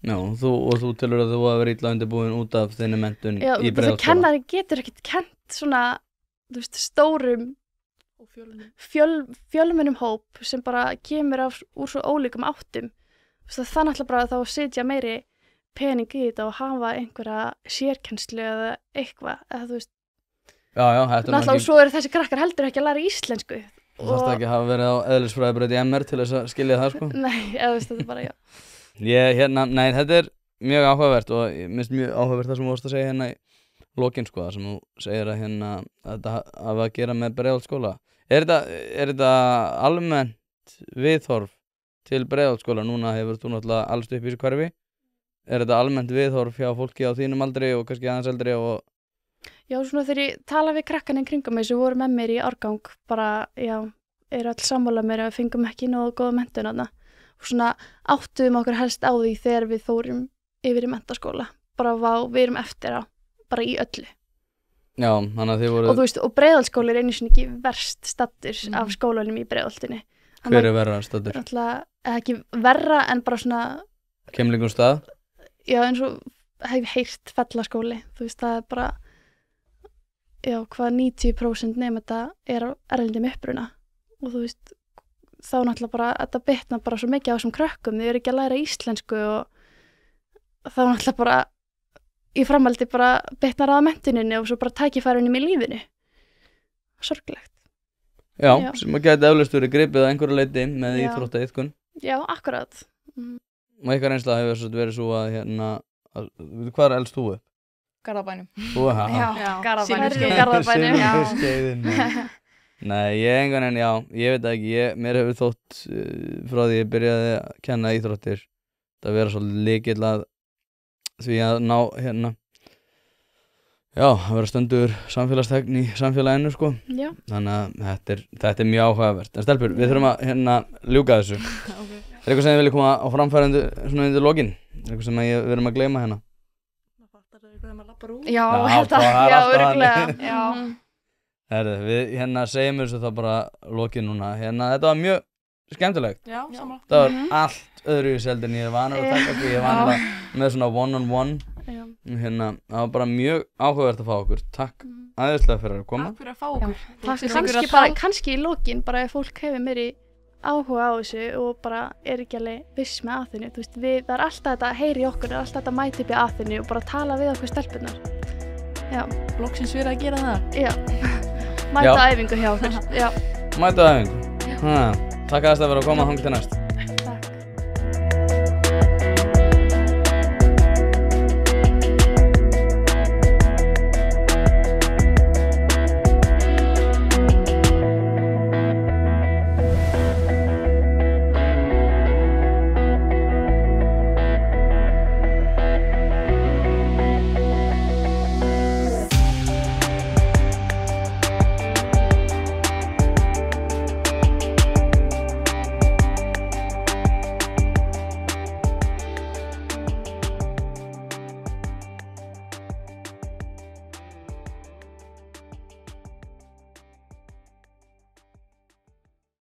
Já, þú telur að þú hafa verið illa undirbúin út af þinni menntun Já, í það Breiðholtsskóla. kennari getur ekkert kent svona, þú veist, stórum fjölmennum hóp sem bara kemur úr svo ólíkum áttum. Þú veist, það náttúrulega bara þá að setja meiri pening í þetta og hafa einhverja sérkennslu eða eitthvað, eða þú veist, Já, þetta er náttúrulega og svo eru þessi krakkar heldur ekki að læra íslensku. Þú þarft ekki að hafa verið á eðlisfræðibraut í MR til þess að skilja það, sko. Nei, eða þú veist, þetta er bara, já. Nei, þetta er mjög áhugavert og ég minnst mjög áhugavert það sem þú vorst að segja hérna í lokin, sko, það sem þú segir að hérna að þetta hafa að gera með Breiðholtsskóla. Er þetta almennt viðhorf til Breiðholtsskóla? Núna hefur þú náttúrulega alst upp í þessu hverfi. Er þetta almennt viðhorf hjá fólki á þínum aldri og kannski aðeins eldri og... Já, svona þegar ég tala við krakkan kringum mig sem voru með mér í árgang, bara, já, eru all sammála mér að við fengum ekki nógu góða menntun þarna. Og svona áttuðum okkur helst á því þegar við fórum yfir í menntaskóla. Bara við erum eftir á, bara í öllu. Já, þannig að þið voru... Og þú veist, og Breiðholtsskóli er einu sinni ekki verst staddur af skólanum í Breiðholtinu. Hver er verra staddur? Ekki verra en bara svona... Keimlingum stað? Já, eins og hef heyrt Fellaskóli, þú veist, það er bara... Já, hvað 90% nemenda er á erlendum uppruna og þú veist, þá náttúrulega bara, þetta bitnar bara svo mikið á þessum krökkum, þau eru ekki að læra íslensku og þá náttúrulega bara í framhaldi bara bitnar á menntuninni og svo bara tækifærunum í lífinu. Sorglegt. Já, sem að geta eflaust verið gripið að einhverju leyti með íþróttaiðkun. Já, akkurat. Og eitthvað reynsla hefur verið svo að hérna, hvað er elst þú upp? Garðabænum. Já, Garðabænum. Silfurskeiðin. Nei, ég veit ekki, mér hefur þótt frá því ég byrjaði að kenna íþróttir það vera svolítið lykill að því að ná hérna að vera stöndur samfélagsþegn í samfélaginu, sko. Já. Þannig að þetta er mjög áhugavert. En stelpur, við þurfum að hérna ljúka þessu. Okay. Er eitthvað sem þið viljið koma á framfæri svona undir lokin? Er eitthvað sem við erum að gleyma hérna? Já, örugglega. Herðu, við hérna segjum þessu þá bara lokið núna. Hérna, þetta var mjög skemmtilegt. Já, saman. Það var allt öðruvísi heldur en ég er vanur að taka okkur. Ég er vanur með svona one-on-one. Hérna, það var bara mjög áhugavert að fá okkur. Takk æðislega fyrir að koma. Takk fyrir að fá okkur. Takk, kannski í lokin, bara ef fólk hefur meiri áhuga á þessu og bara er ekki alveg viss með Aþenu. Þú veist, það er alltaf þetta að heyri okkur, það er alltaf þetta að mæta upp í Aþenu og bara tala við okkur stelpurnar. Já. Loksins verið að gera það. Já. Mæta æfingu hjá okkur. Já. Mæta æfingu. Takk að þetta fyrir að koma, þangað til næst.